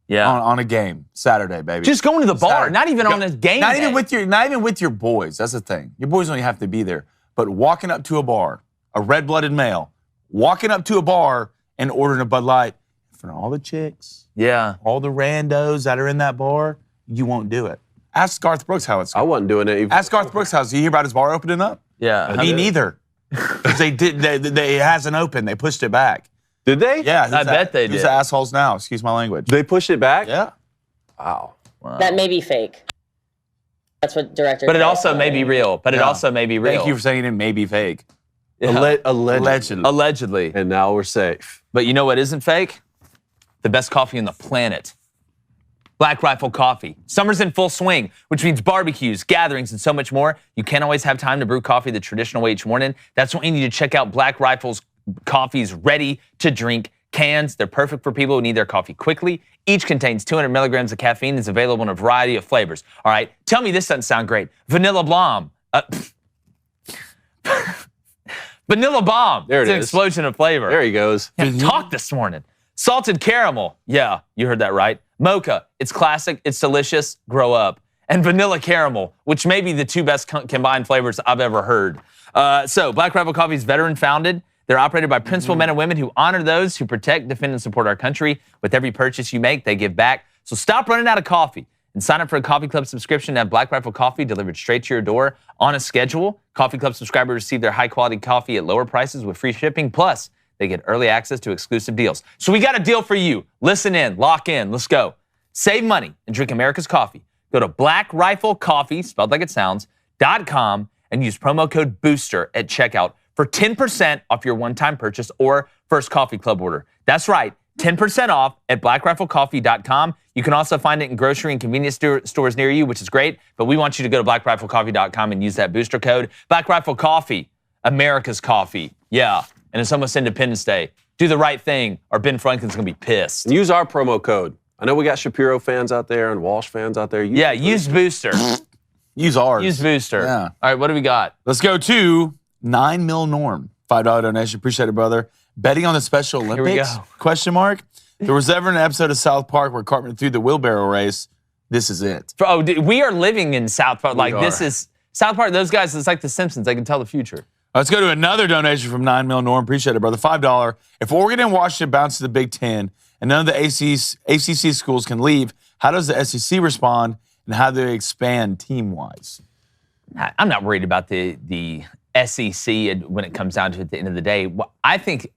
Speaker 1: Yeah,
Speaker 4: on a game Saturday, baby.
Speaker 1: Just going to the bar, not even on a game.
Speaker 4: Not even with your boys. That's the thing. Your boys don't even have to be there. But walking up to a bar, a red-blooded male, walking up to a bar and ordering a Bud Light in front of all the chicks, all the randos that are in that bar, you won't do it. Ask Garth Brooks how it's going.
Speaker 2: I wasn't doing it.
Speaker 4: Ask Garth Brooks how. Did you hear about his bar opening up?
Speaker 1: Yeah,
Speaker 4: me neither. Because it hasn't opened. They pushed it back.
Speaker 2: Did they?
Speaker 4: Yeah,
Speaker 1: I bet they did.
Speaker 4: Who's the assholes now? Excuse my language.
Speaker 2: They pushed it back?
Speaker 4: Yeah.
Speaker 2: Wow.
Speaker 5: That may be fake. That's what director.
Speaker 1: But it also may be real.
Speaker 4: Thank you for saying it may be fake.
Speaker 1: Yeah.
Speaker 2: Allegedly. And now we're safe.
Speaker 1: But you know what isn't fake? The best coffee on the planet. Black Rifle Coffee. Summer's in full swing, which means barbecues, gatherings, and so much more. You can't always have time to brew coffee the traditional way each morning. That's why you need to check out Black Rifle's coffees ready to drink cans. They're perfect for people who need their coffee quickly. Each contains 200 milligrams of caffeine and is available in a variety of flavors. All right, tell me this doesn't sound great. Vanilla Blonde. Vanilla bomb.
Speaker 2: There it
Speaker 1: It's an
Speaker 2: is.
Speaker 1: explosion of flavor.
Speaker 2: There he goes.
Speaker 1: Can't talk this morning. Salted caramel. Yeah, you heard that right. Mocha. It's classic. It's delicious. Grow up. And vanilla caramel, which may be the two best combined flavors I've ever heard. So Black Rifle Coffee is veteran founded. They're operated by principled men and women who honor those who protect, defend, and support our country. With every purchase you make, they give back. So stop running out of coffee and sign up for a Coffee Club subscription and have Black Rifle Coffee delivered straight to your door on a schedule. Coffee Club subscribers receive their high-quality coffee at lower prices with free shipping. Plus, they get early access to exclusive deals. So we got a deal for you. Listen in. Lock in. Let's go. Save money and drink America's coffee. Go to blackriflecoffee, spelled like it sounds, .com and use promo code BOOSTER at checkout for 10% off your one-time purchase or first Coffee Club order. That's right, 10% off at blackriflecoffee.com. You can also find it in grocery and convenience stores near you, which is great, but we want you to go to blackriflecoffee.com and use that booster code. Black Rifle Coffee, America's coffee. Yeah, and it's almost Independence Day. Do the right thing or Ben Franklin's going to be pissed.
Speaker 2: And use our promo code. I know we got Shapiro fans out there and Walsh fans out there.
Speaker 1: Use Booster.
Speaker 4: Use ours.
Speaker 1: Use Booster.
Speaker 4: Yeah.
Speaker 1: All right, what do we got?
Speaker 4: Let's go to 9 Mil Norm. $5 donation. Appreciate it, brother. Betting on the Special Olympics?
Speaker 1: Here we go.
Speaker 4: Question mark. There was ever an episode of South Park where Cartman threw the wheelbarrow race. This is it.
Speaker 1: Oh, dude, we are living in South Park. Like, this
Speaker 2: are.
Speaker 1: is South Park. Those guys, it's like The Simpsons. They can tell the future.
Speaker 4: Let's go to another donation from 9 Mil Norm. Appreciate it, brother. $5. If Oregon and Washington bounce to the Big Ten and none of the ACC schools can leave, how does the SEC respond and how do they expand team-wise?
Speaker 1: I'm not worried about the SEC when it comes down to it at the end of the day. I think,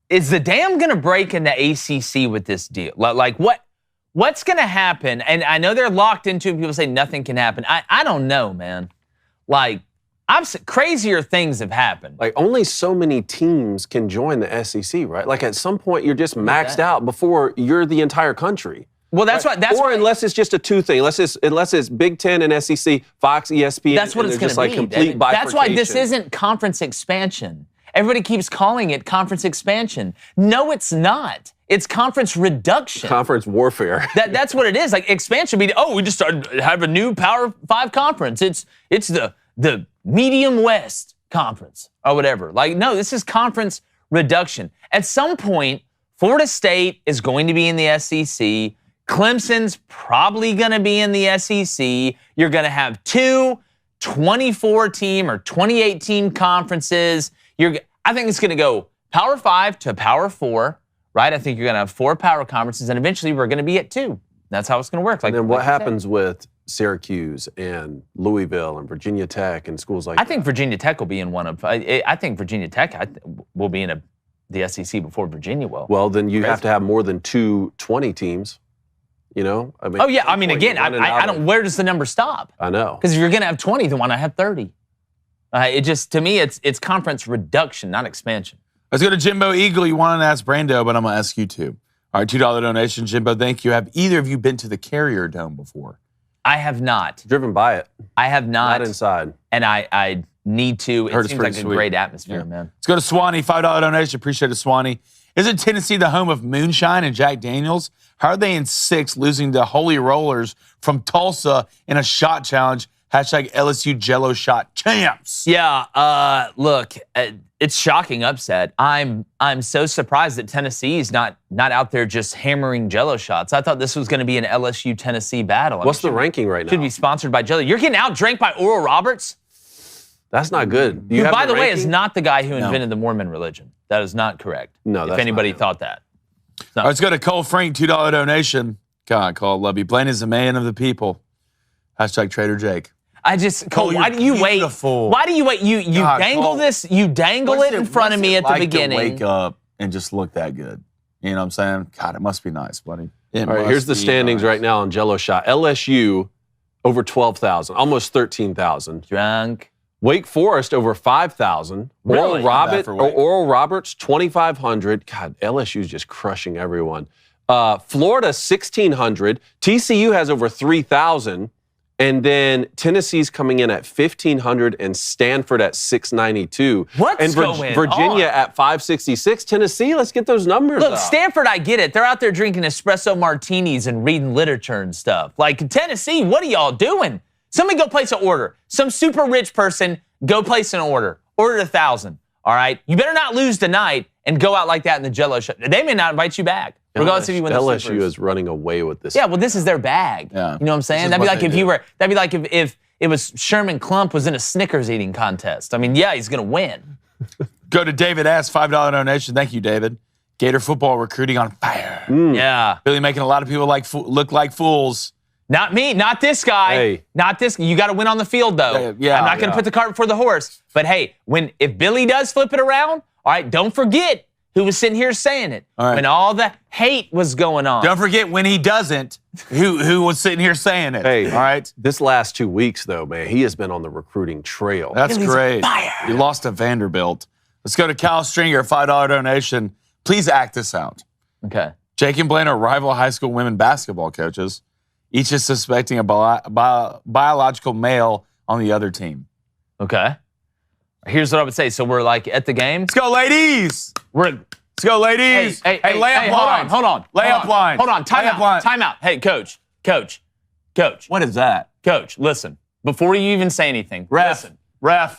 Speaker 1: is the dam going to break in the ACC with this deal? Like, what's going to happen? And I know they're locked into it. People say nothing can happen. I don't know, man. Like, crazier things have happened.
Speaker 2: Like, only so many teams can join the SEC, right? Like, at some point, you're just maxed out before you're the entire country.
Speaker 1: Well, that's right.
Speaker 2: Or unless it's just a two thing. Unless it's Big Ten and SEC, Fox, ESPN.
Speaker 1: That's what it's going to be.
Speaker 2: Like complete bifurcation.
Speaker 1: That's why this isn't conference expansion. Everybody keeps calling it conference expansion. No, it's not. It's conference reduction.
Speaker 2: Conference warfare.
Speaker 1: That's what it is. Like, expansion means, we just started have a new Power 5 conference. It's the Medium West Conference or whatever. Like, no, this is conference reduction. At some point, Florida State is going to be in the SEC. Clemson's probably going to be in the SEC. You're going to have two 24-team or 28-team conferences. I think it's going to go Power 5 to Power 4, right? I think you're going to have 4 power conferences, and eventually we're going to be at 2. That's how it's going to work.
Speaker 2: And then what happens with Syracuse and Louisville and Virginia Tech and schools like that?
Speaker 1: I think Virginia Tech will be in one of. I think Virginia Tech will be in the SEC before Virginia will.
Speaker 2: Well, then you have to have more than 2 20 teams. You know, I mean.
Speaker 1: Oh yeah, I mean, again, I don't. Where does the number stop?
Speaker 2: I know.
Speaker 1: Because if you're going to have 20, then why not have 30? It just, to me, it's conference reduction, not expansion.
Speaker 4: Let's go to Jimbo Eagle. You wanted to ask Brando, but I'm going to ask you too. All right, $2 donation, Jimbo. Thank you. Have either of you been to the Carrier Dome before?
Speaker 1: I have not.
Speaker 2: Driven by it.
Speaker 1: I have not.
Speaker 2: Not inside.
Speaker 1: And I need to.
Speaker 2: Heard
Speaker 1: it seems like
Speaker 2: sweet.
Speaker 1: a great atmosphere, man.
Speaker 4: Let's go to Swanee. $5 donation. Appreciate it, Swanee. Isn't Tennessee the home of moonshine and Jack Daniels? How are they in 6 losing to Holy Rollers from Tulsa in a shot challenge? Hashtag LSU Jello Shot Champs.
Speaker 1: Yeah, look, it's shocking upset. I'm so surprised that Tennessee is not out there just hammering Jello shots. I thought this was going to be an LSU Tennessee battle.
Speaker 2: What's the ranking right now?
Speaker 1: Should be sponsored by Jello. You're getting outdrank by Oral Roberts?
Speaker 2: That's not good.
Speaker 1: Who, by the way, is not the guy who invented the Mormon religion. That is not correct.
Speaker 2: No, that's
Speaker 1: if anybody
Speaker 2: not
Speaker 1: thought that.
Speaker 4: All right, let's go to Cole Frank, $2 donation. God, Cole, love you. Blaine is a man of the people. Hashtag Trader Jake.
Speaker 1: Cole, why do you wait? Why do you wait? You
Speaker 4: God,
Speaker 1: dangle
Speaker 4: Cole,
Speaker 1: this, you dangle it in front of me at the beginning.
Speaker 4: To wake up and just look that good. You know what I'm saying? God, it must be nice, buddy.
Speaker 2: All right, here's the standings right now on Jello Shot. LSU over 12,000, almost 13,000.
Speaker 1: Drunk.
Speaker 2: Wake Forest over 5,000.
Speaker 1: Really?
Speaker 2: Oral Roberts 2,500. God, LSU's just crushing everyone. Florida 1,600. TCU has over 3,000. And then Tennessee's coming in at 1,500 and Stanford at 692.
Speaker 1: What's going on?
Speaker 2: Virginia at 566. Tennessee, let's get those numbers
Speaker 1: Look,
Speaker 2: up.
Speaker 1: Stanford, I get it. They're out there drinking espresso martinis and reading literature and stuff. Like, Tennessee, what are y'all doing? Somebody go place an order. Some super rich person, go place an order. ordered 1,000. All right, you better not lose tonight and go out like that in the Jello show. They may not invite you back, regardless if you win the
Speaker 2: LSU
Speaker 1: Supers.
Speaker 2: is running away with this.
Speaker 1: Yeah, well, this is their bag.
Speaker 4: Yeah.
Speaker 1: You know what I'm saying? That'd be like if it was Sherman Klump was in a Snickers eating contest. I mean, yeah, he's gonna win.
Speaker 4: Go to David S. $5 donation. Thank you, David. Gator football recruiting on fire.
Speaker 1: Yeah,
Speaker 4: Really making a lot of people look like fools.
Speaker 1: not me, not this guy,
Speaker 2: Hey.
Speaker 1: not this. You got to win on the field, though.
Speaker 4: Yeah,
Speaker 1: I'm not gonna put the cart before the horse. But hey, if Billy does flip it around, all right, don't forget who was sitting here saying it
Speaker 4: All right.
Speaker 1: when all the hate was going on.
Speaker 4: Don't forget when he doesn't, who was sitting here saying it.
Speaker 2: Hey,
Speaker 4: all right?
Speaker 2: This last 2 weeks, though, man, he has been on the recruiting trail.
Speaker 4: That's
Speaker 1: Billy's
Speaker 4: great.
Speaker 1: fire.
Speaker 4: You lost to Vanderbilt. Let's go to Cal Stringer, $5 donation. Please act this out.
Speaker 1: Okay.
Speaker 4: Jake and Blaine are rival high school women basketball coaches. Each is suspecting a biological male on the other team.
Speaker 1: Okay. Here's what I would say. So we're like at the game.
Speaker 4: Let's go, ladies. Let's go, ladies.
Speaker 1: Hey,
Speaker 4: layup line.
Speaker 1: Hold on.
Speaker 4: Layup line.
Speaker 1: Hold on. Time
Speaker 4: Layup
Speaker 1: out.
Speaker 4: line.
Speaker 1: Time out. Hey, coach.
Speaker 4: What is that?
Speaker 1: Coach, listen. Before you even say anything,
Speaker 4: Ref.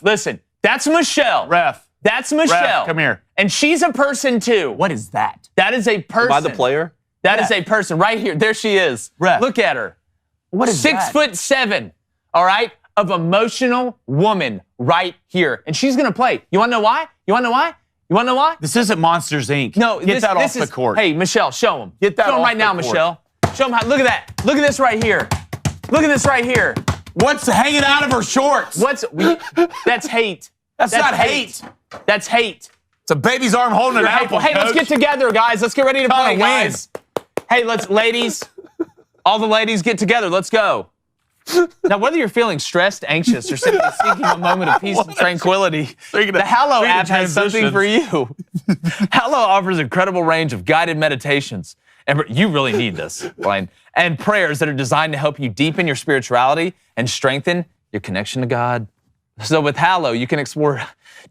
Speaker 1: listen. That's Michelle.
Speaker 4: Ref.
Speaker 1: That's Michelle.
Speaker 4: Come here.
Speaker 1: And she's a person too.
Speaker 4: What is that?
Speaker 1: That is a person.
Speaker 2: By the player?
Speaker 1: That is a person right here. There she is.
Speaker 4: Ref.
Speaker 1: Look at her.
Speaker 4: What is
Speaker 1: 6'7", all right, of emotional woman right here. And she's going to play. You want to know why? You want to know why?
Speaker 4: This isn't Monsters, Inc.
Speaker 1: No,
Speaker 4: Get that off the court.
Speaker 1: Hey, Michelle, show them.
Speaker 4: Get that
Speaker 1: show them
Speaker 4: off
Speaker 1: right
Speaker 4: the
Speaker 1: now,
Speaker 4: court.
Speaker 1: Michelle. Show them how. Look at that. Look at this right here. Look at this right here.
Speaker 4: What's hanging out of her shorts?
Speaker 1: That's hate.
Speaker 4: That's not hate.
Speaker 1: That's hate.
Speaker 4: It's a baby's arm holding an
Speaker 1: You're
Speaker 4: apple.
Speaker 1: hateful. Hey, let's get together, guys. Let's get ready to play,
Speaker 4: win.
Speaker 1: guys. Hey, ladies. All the ladies get together. Let's go. Now, whether you're feeling stressed, anxious, or simply seeking a moment of peace and tranquility, the Hallow app has something for you. Hallow offers an incredible range of guided meditations. And you really need this, Blaine. And prayers that are designed to help you deepen your spirituality and strengthen your connection to God. So with Hallow, you can explore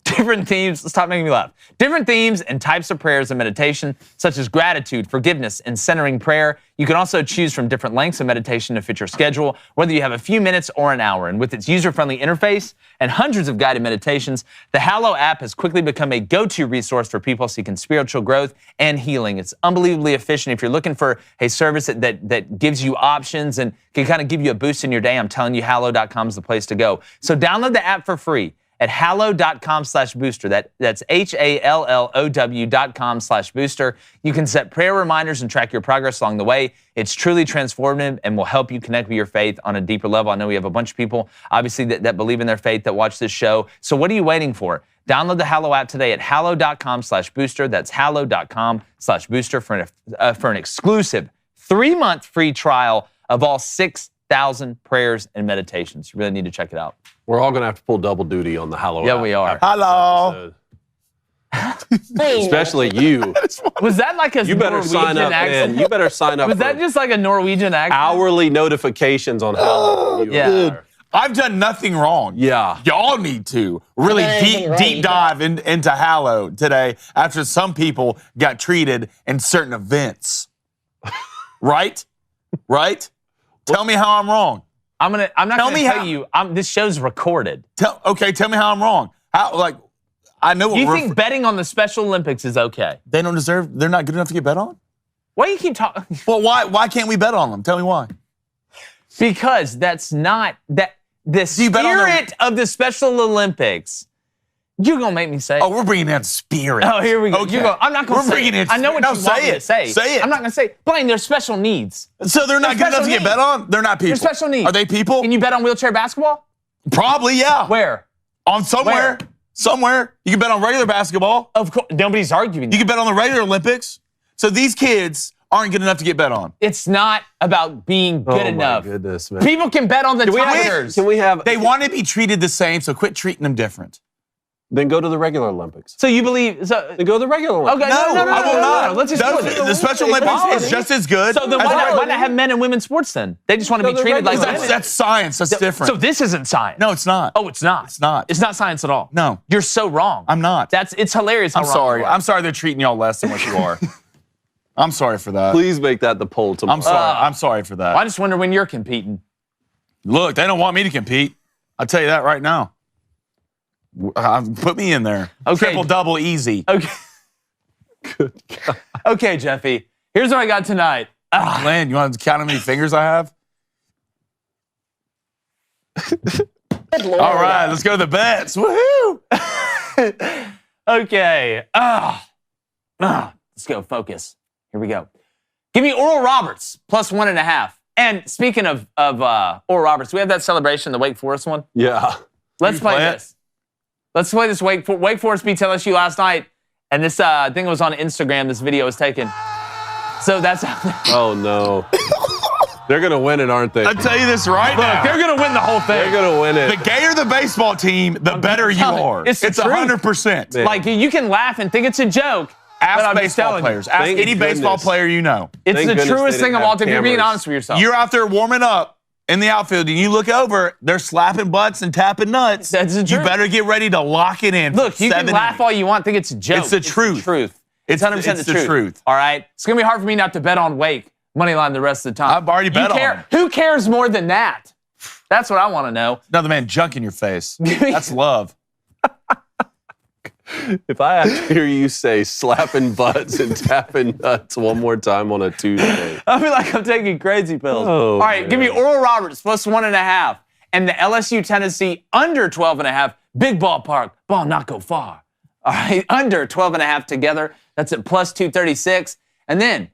Speaker 1: different themes. Stop making me laugh. Different themes and types of prayers and meditation, such as gratitude, forgiveness, and centering prayer. You can also choose from different lengths of meditation to fit your schedule, whether you have a few minutes or an hour. And with its user-friendly interface and hundreds of guided meditations, the Hallow app has quickly become a go-to resource for people seeking spiritual growth and healing. It's unbelievably efficient. If you're looking for a service that gives you options and can kind of give you a boost in your day, I'm telling you, hallow.com is the place to go. So download the app for free at hallow.com/booster. That's HALLOW.com/booster. You can set prayer reminders and track your progress along the way. It's truly transformative and will help you connect with your faith on a deeper level. I know we have a bunch of people, obviously, that believe in their faith that watch this show. So what are you waiting for? Download the Hallow app today at hallow.com/booster. That's hallow.com/booster for an exclusive 3-month free trial of all 6,000 prayers and meditations. You really need to check it out.
Speaker 2: We're all going to have to pull double duty on the Hallow
Speaker 1: Yeah,
Speaker 2: app.
Speaker 1: we are.
Speaker 4: Hello.
Speaker 2: Especially you.
Speaker 1: Was that like a
Speaker 2: You better
Speaker 1: Norwegian
Speaker 2: sign up,
Speaker 1: accent?
Speaker 2: man. You better sign up
Speaker 1: Was
Speaker 2: for
Speaker 1: that just like a Norwegian accent?
Speaker 2: hourly notifications on Hallow. from you.
Speaker 1: Yeah.
Speaker 4: I've done nothing wrong.
Speaker 2: Yeah.
Speaker 4: Y'all need to really
Speaker 5: Done anything right,
Speaker 4: deep dive into Hallow today after some people got treated in certain events. Right? Tell me how I'm wrong.
Speaker 1: I'm not
Speaker 4: Tell
Speaker 1: going to
Speaker 4: me
Speaker 1: tell
Speaker 4: how-
Speaker 1: you. This show's recorded.
Speaker 4: Tell me how I'm wrong. I know what
Speaker 1: You think betting on the Special Olympics is okay?
Speaker 4: they don't deserve, they're not good enough to get bet on?
Speaker 1: Why do you keep talking?
Speaker 4: Well, why can't we bet on them? Tell me why.
Speaker 1: Because that's not the
Speaker 4: you bet on
Speaker 1: spirit of the Special Olympics. You're gonna make me say.
Speaker 4: Oh, we're bringing in spirit.
Speaker 1: Oh, here we go.
Speaker 4: Okay.
Speaker 1: You go. I'm not gonna
Speaker 4: We're
Speaker 1: say.
Speaker 4: bringing in
Speaker 1: I know what
Speaker 4: no,
Speaker 1: you want me
Speaker 4: say
Speaker 1: to
Speaker 4: it.
Speaker 1: say.
Speaker 4: Say it.
Speaker 1: I'm not gonna say. Blaine, they're special needs.
Speaker 4: So they're not
Speaker 1: They're
Speaker 4: good enough to
Speaker 1: special
Speaker 4: get bet
Speaker 1: needs.
Speaker 4: on? They're not people.
Speaker 1: They're special needs.
Speaker 4: Are they people?
Speaker 1: Can you bet on wheelchair basketball?
Speaker 4: Probably, yeah.
Speaker 1: Where?
Speaker 4: On somewhere.
Speaker 1: Where?
Speaker 4: Somewhere. You can bet on regular basketball.
Speaker 1: Of course, nobody's arguing.
Speaker 4: You can bet on the regular Olympics. So these kids aren't good enough to get bet on.
Speaker 1: It's not about being good
Speaker 2: Oh,
Speaker 1: enough.
Speaker 2: my goodness, man.
Speaker 1: People can bet on the Tigers.
Speaker 2: Can we have...
Speaker 4: They want to be treated the same, so quit treating them different.
Speaker 2: Then go to the regular Olympics.
Speaker 1: So you believe? So
Speaker 2: Then go to the regular Olympics.
Speaker 1: okay, no,
Speaker 4: I will not.
Speaker 1: Let's just
Speaker 4: Those-
Speaker 1: do it.
Speaker 4: the Special Olympics is just as good.
Speaker 1: So then
Speaker 4: as
Speaker 1: why
Speaker 4: the-
Speaker 1: not have men and women's sports then? They just want to
Speaker 2: So
Speaker 1: be
Speaker 2: the
Speaker 1: treated like
Speaker 2: regular-
Speaker 1: women.
Speaker 4: That's science. That's different.
Speaker 1: So this isn't science.
Speaker 4: No, it's not.
Speaker 1: Oh, it's not.
Speaker 4: It's not.
Speaker 1: It's not science at all.
Speaker 4: No.
Speaker 1: You're so wrong.
Speaker 4: I'm not.
Speaker 1: It's hilarious how
Speaker 4: I'm
Speaker 1: wrong
Speaker 4: sorry.
Speaker 1: you are.
Speaker 4: I'm sorry they're treating y'all less than what you are. I'm sorry for that.
Speaker 2: Please make that the poll tomorrow.
Speaker 4: I'm sorry. I'm sorry for that.
Speaker 1: I just wonder when you're competing.
Speaker 4: Look, they don't want me to compete. I'll tell you that right now. Put me in there.
Speaker 1: Okay.
Speaker 4: Triple-double easy.
Speaker 1: Okay. Okay, Jeffy. Here's what I got tonight.
Speaker 4: Glenn, you want to count how many fingers I have?
Speaker 5: Good Lord.
Speaker 4: All right, let's go to the bets. Woohoo!
Speaker 1: Okay. Let's go. Focus. Here we go. Give me Oral Roberts plus 1.5. And speaking of Oral Roberts, we have that celebration, the Wake Forest one.
Speaker 2: Yeah.
Speaker 1: Let's play
Speaker 4: play it?
Speaker 1: this. Let's play this. Wake Forest beats LSU last night, and this thing was on Instagram. This video was taken. So that's
Speaker 2: Oh, no. They're going to win it, aren't they?
Speaker 4: I'll tell you this right now.
Speaker 1: they're gonna win the whole thing.
Speaker 2: They're going to win it.
Speaker 4: The gayer the baseball team, the better you
Speaker 1: telling you,
Speaker 4: are.
Speaker 1: it's the truth.
Speaker 4: 100%.
Speaker 2: Man.
Speaker 1: Like you can laugh and think it's a joke. but
Speaker 4: Ask
Speaker 1: I'm just
Speaker 4: baseball
Speaker 1: telling you,
Speaker 4: players. Ask
Speaker 2: Thank
Speaker 4: any baseball
Speaker 2: goodness.
Speaker 4: player you know.
Speaker 1: It's
Speaker 2: Thank
Speaker 1: the
Speaker 2: goodness
Speaker 1: truest
Speaker 2: they
Speaker 1: thing
Speaker 2: didn't
Speaker 1: of all
Speaker 2: have
Speaker 1: time. You're being
Speaker 2: cameras.
Speaker 1: honest with yourself.
Speaker 4: You're out there warming up in the outfield, and you look over, they're slapping butts and tapping nuts.
Speaker 1: That's the
Speaker 4: You
Speaker 1: truth.
Speaker 4: better get ready to lock it in.
Speaker 1: Look,
Speaker 4: for
Speaker 1: you can
Speaker 4: 7
Speaker 1: laugh
Speaker 4: innings.
Speaker 1: all you want, think it's a joke.
Speaker 4: It's the truth.
Speaker 1: Truth.
Speaker 4: It's
Speaker 1: 100%
Speaker 4: it's
Speaker 1: the
Speaker 4: the
Speaker 1: truth.
Speaker 4: truth.
Speaker 1: All right? It's going to be hard for me not to bet on Wake money line the rest of the time.
Speaker 4: I've already bet on them.
Speaker 1: Who cares more than that? That's what I want to know.
Speaker 4: Another man junk in your face. That's love.
Speaker 2: If I have to hear you say slapping butts and tapping nuts one more time on a Tuesday.
Speaker 1: I feel like I'm taking crazy pills.
Speaker 2: Oh,
Speaker 1: All right, give me
Speaker 2: man.
Speaker 1: Oral Roberts plus 1.5 and the LSU Tennessee under 12.5. Big ballpark, ball not go far. All right, under 12.5 together. That's at plus 236. And then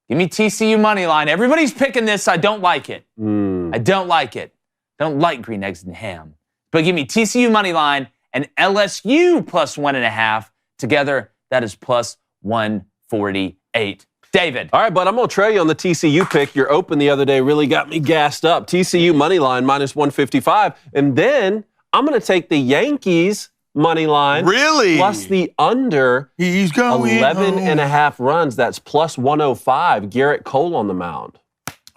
Speaker 1: give me TCU money line. Everybody's picking this. I don't like it. I don't like it. Don't like green eggs and ham. But give me TCU money line and LSU plus 1.5 together. That is plus 148. David.
Speaker 2: All right, but I'm going to trail you on the TCU pick. Your open the other day really got me gassed up. TCU money line minus 155. And then I'm going to take the Yankees money line.
Speaker 4: Really?
Speaker 2: Plus the under
Speaker 4: He's going
Speaker 2: 11
Speaker 4: home.
Speaker 2: and a half runs. That's plus 105. Garrett Cole on the mound.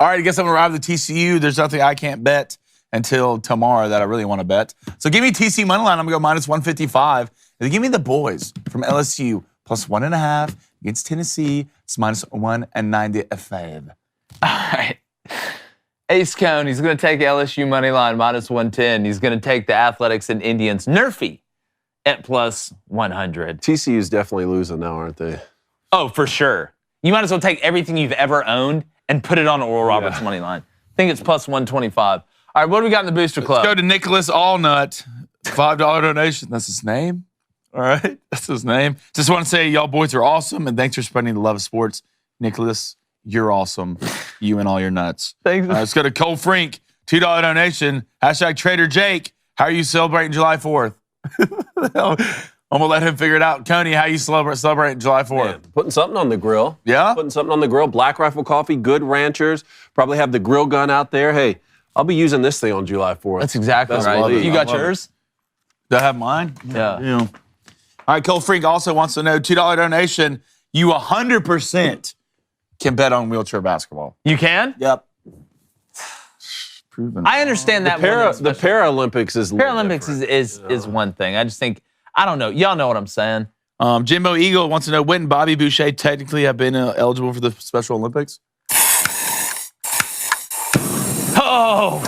Speaker 4: All right, I guess I'm going to ride with the TCU. There's nothing I can't bet until tomorrow that I really want to bet. So give me TCU money line. I'm going to go minus 155. And then give me the boys from LSU plus 1.5 against Tennessee. It's minus 195.
Speaker 1: All right. Ace Cone, he's going to take LSU money line minus 110. He's going to take the Athletics and Indians Nerfy at plus 100.
Speaker 2: TCU's definitely losing now, aren't they?
Speaker 1: Oh, for sure. You might as well take everything you've ever owned and put it on Oral Roberts money line. I think it's plus 125. All right, what do we got in the Booster Club?
Speaker 4: Let's go to Nicholas Allnut. $5 donation. That's his name. All right. That's his name. Just want to say y'all boys are awesome, and thanks for spreading the love of sports. Nicholas, you're awesome. You and all your nuts.
Speaker 1: Thanks.
Speaker 4: Let's go to Cole Frink. $2 donation. Hashtag Trader Jake. How are you celebrating July 4th? I'm going to let him figure it out. Coney, how you celebrating July 4th?
Speaker 2: Man, putting something on the grill.
Speaker 4: Yeah?
Speaker 2: Putting something on the grill. Black Rifle Coffee, Good Ranchers. Probably have the grill gun out there. Hey, I'll be using this thing on July 4th.
Speaker 1: That's exactly
Speaker 2: Best
Speaker 1: right.
Speaker 2: believe.
Speaker 1: You got
Speaker 4: I love
Speaker 1: yours?
Speaker 4: Do I have mine?
Speaker 1: Yeah.
Speaker 4: All right, Cole Frink also wants to know, $2 donation. You 100% can bet on wheelchair basketball.
Speaker 1: You can?
Speaker 4: Yep. Proven.
Speaker 1: I understand that.
Speaker 2: The Paralympics is a little
Speaker 1: Paralympics
Speaker 2: different.
Speaker 1: is one thing. I just think, I don't know. Y'all know what I'm saying.
Speaker 4: Jimbo Eagle wants to know, wouldn't Bobby Boucher technically have been eligible for the Special Olympics?
Speaker 1: Oh,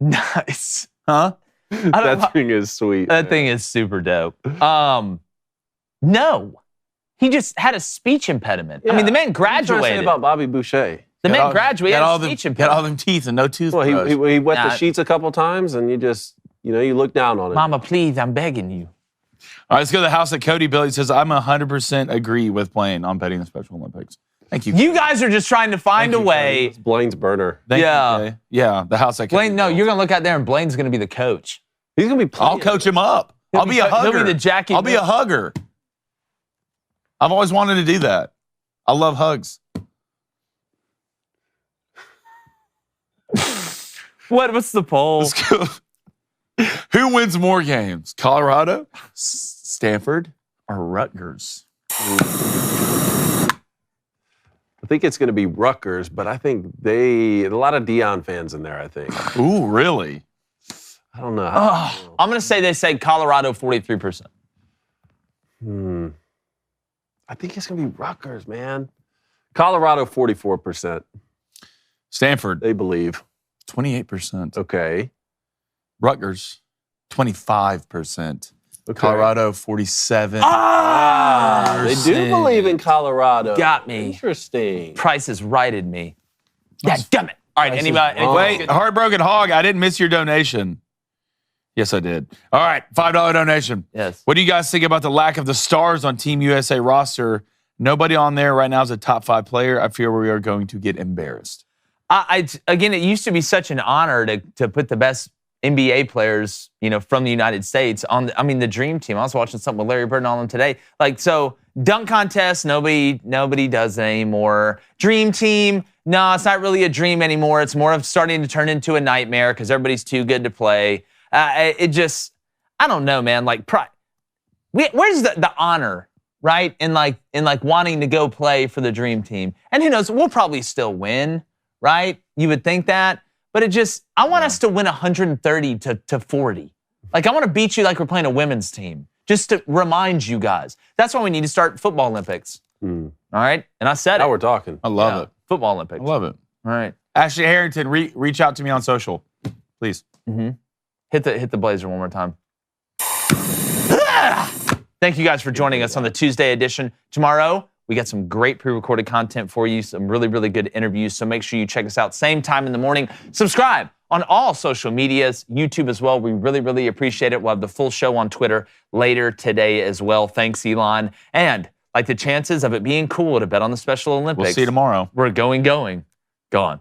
Speaker 1: nice.
Speaker 4: Huh?
Speaker 2: That thing is sweet.
Speaker 1: That thing is super dope. No, he just had a speech impediment. I mean, the man
Speaker 2: What are you trying to say
Speaker 1: graduated.
Speaker 2: about Bobby Boucher?
Speaker 1: The man graduated. Had a speech
Speaker 4: Got all
Speaker 1: impediment.
Speaker 4: them teeth and no tooth.
Speaker 2: Well, he wet
Speaker 1: Nah.
Speaker 2: the sheets a couple times, and you look down on it.
Speaker 1: Mama, please, I'm begging you.
Speaker 4: All right, let's go to the house that Cody built. He says, I'm 100% agree with Blaine on betting the Special Olympics. Thank you.
Speaker 1: You guys are just trying to find a way.
Speaker 2: It's Blaine's burner.
Speaker 4: Thank
Speaker 1: Yeah.
Speaker 4: you, Jay. Yeah, the house that Cody
Speaker 1: Blaine, no,
Speaker 4: built.
Speaker 1: you're gonna look out there and Blaine's gonna be the coach.
Speaker 2: He's gonna be playing.
Speaker 4: I'll coach him up. I'll be a
Speaker 1: He'll
Speaker 4: hugger.
Speaker 1: be the Jackie.
Speaker 4: I'll be a hugger. I've always wanted to do that. I love hugs.
Speaker 1: What's the poll?
Speaker 4: Let's go. Who wins more games? Colorado, Stanford, or Rutgers?
Speaker 2: I think it's gonna be Rutgers, but I think a lot of Deion fans in there. I think.
Speaker 4: Ooh, really?
Speaker 2: I don't know.
Speaker 1: I'm gonna say they say Colorado 43%.
Speaker 2: I think it's gonna be Rutgers, man. Colorado 44%.
Speaker 4: Stanford,
Speaker 2: They believe.
Speaker 4: 28%.
Speaker 2: Okay.
Speaker 4: Rutgers, 25%.
Speaker 2: Okay.
Speaker 4: Colorado, 47%.
Speaker 2: They do believe in Colorado.
Speaker 1: Got me.
Speaker 2: Interesting.
Speaker 1: Price has righted me. Yeah, damn it. All right, anybody?
Speaker 4: Wait, Heartbroken Hog, I didn't miss your donation. Yes, I did. All right, $5 donation.
Speaker 1: Yes.
Speaker 4: What do you guys think about the lack of the stars on Team USA roster? Nobody on there right now is a top 5 player. I fear we are going to get embarrassed.
Speaker 1: Again, it used to be such an honor to put the best NBA players, from the United States on the dream team. I was watching something with Larry Bird on them today. So dunk contest, nobody does it anymore. Dream team, no, it's not really a dream anymore. It's more of starting to turn into a nightmare because everybody's too good to play. I don't know, man. Where's the honor, right? In wanting to go play for the dream team. And who knows, we'll probably still win, right? You would think that. But I want us to win 130 to 40. I want to beat you like we're playing a women's team, just to remind you guys. That's why we need to start football Olympics. All right? And I said
Speaker 2: Now we're talking.
Speaker 4: I love it.
Speaker 1: Football Olympics.
Speaker 4: I love it.
Speaker 1: All right.
Speaker 4: Ashley Harrington, reach out to me on social, please.
Speaker 1: Hit the blazer one more time. Thank you guys for joining us on the Tuesday edition. Tomorrow, we got some great pre-recorded content for you, some really, really good interviews. So make sure you check us out same time in the morning. Subscribe on all social medias, YouTube as well. We really, really appreciate it. We'll have the full show on Twitter later today as well. Thanks, Elon. And the chances of it being cool to bet on the Special Olympics.
Speaker 4: We'll see you tomorrow.
Speaker 1: We're going. Go on.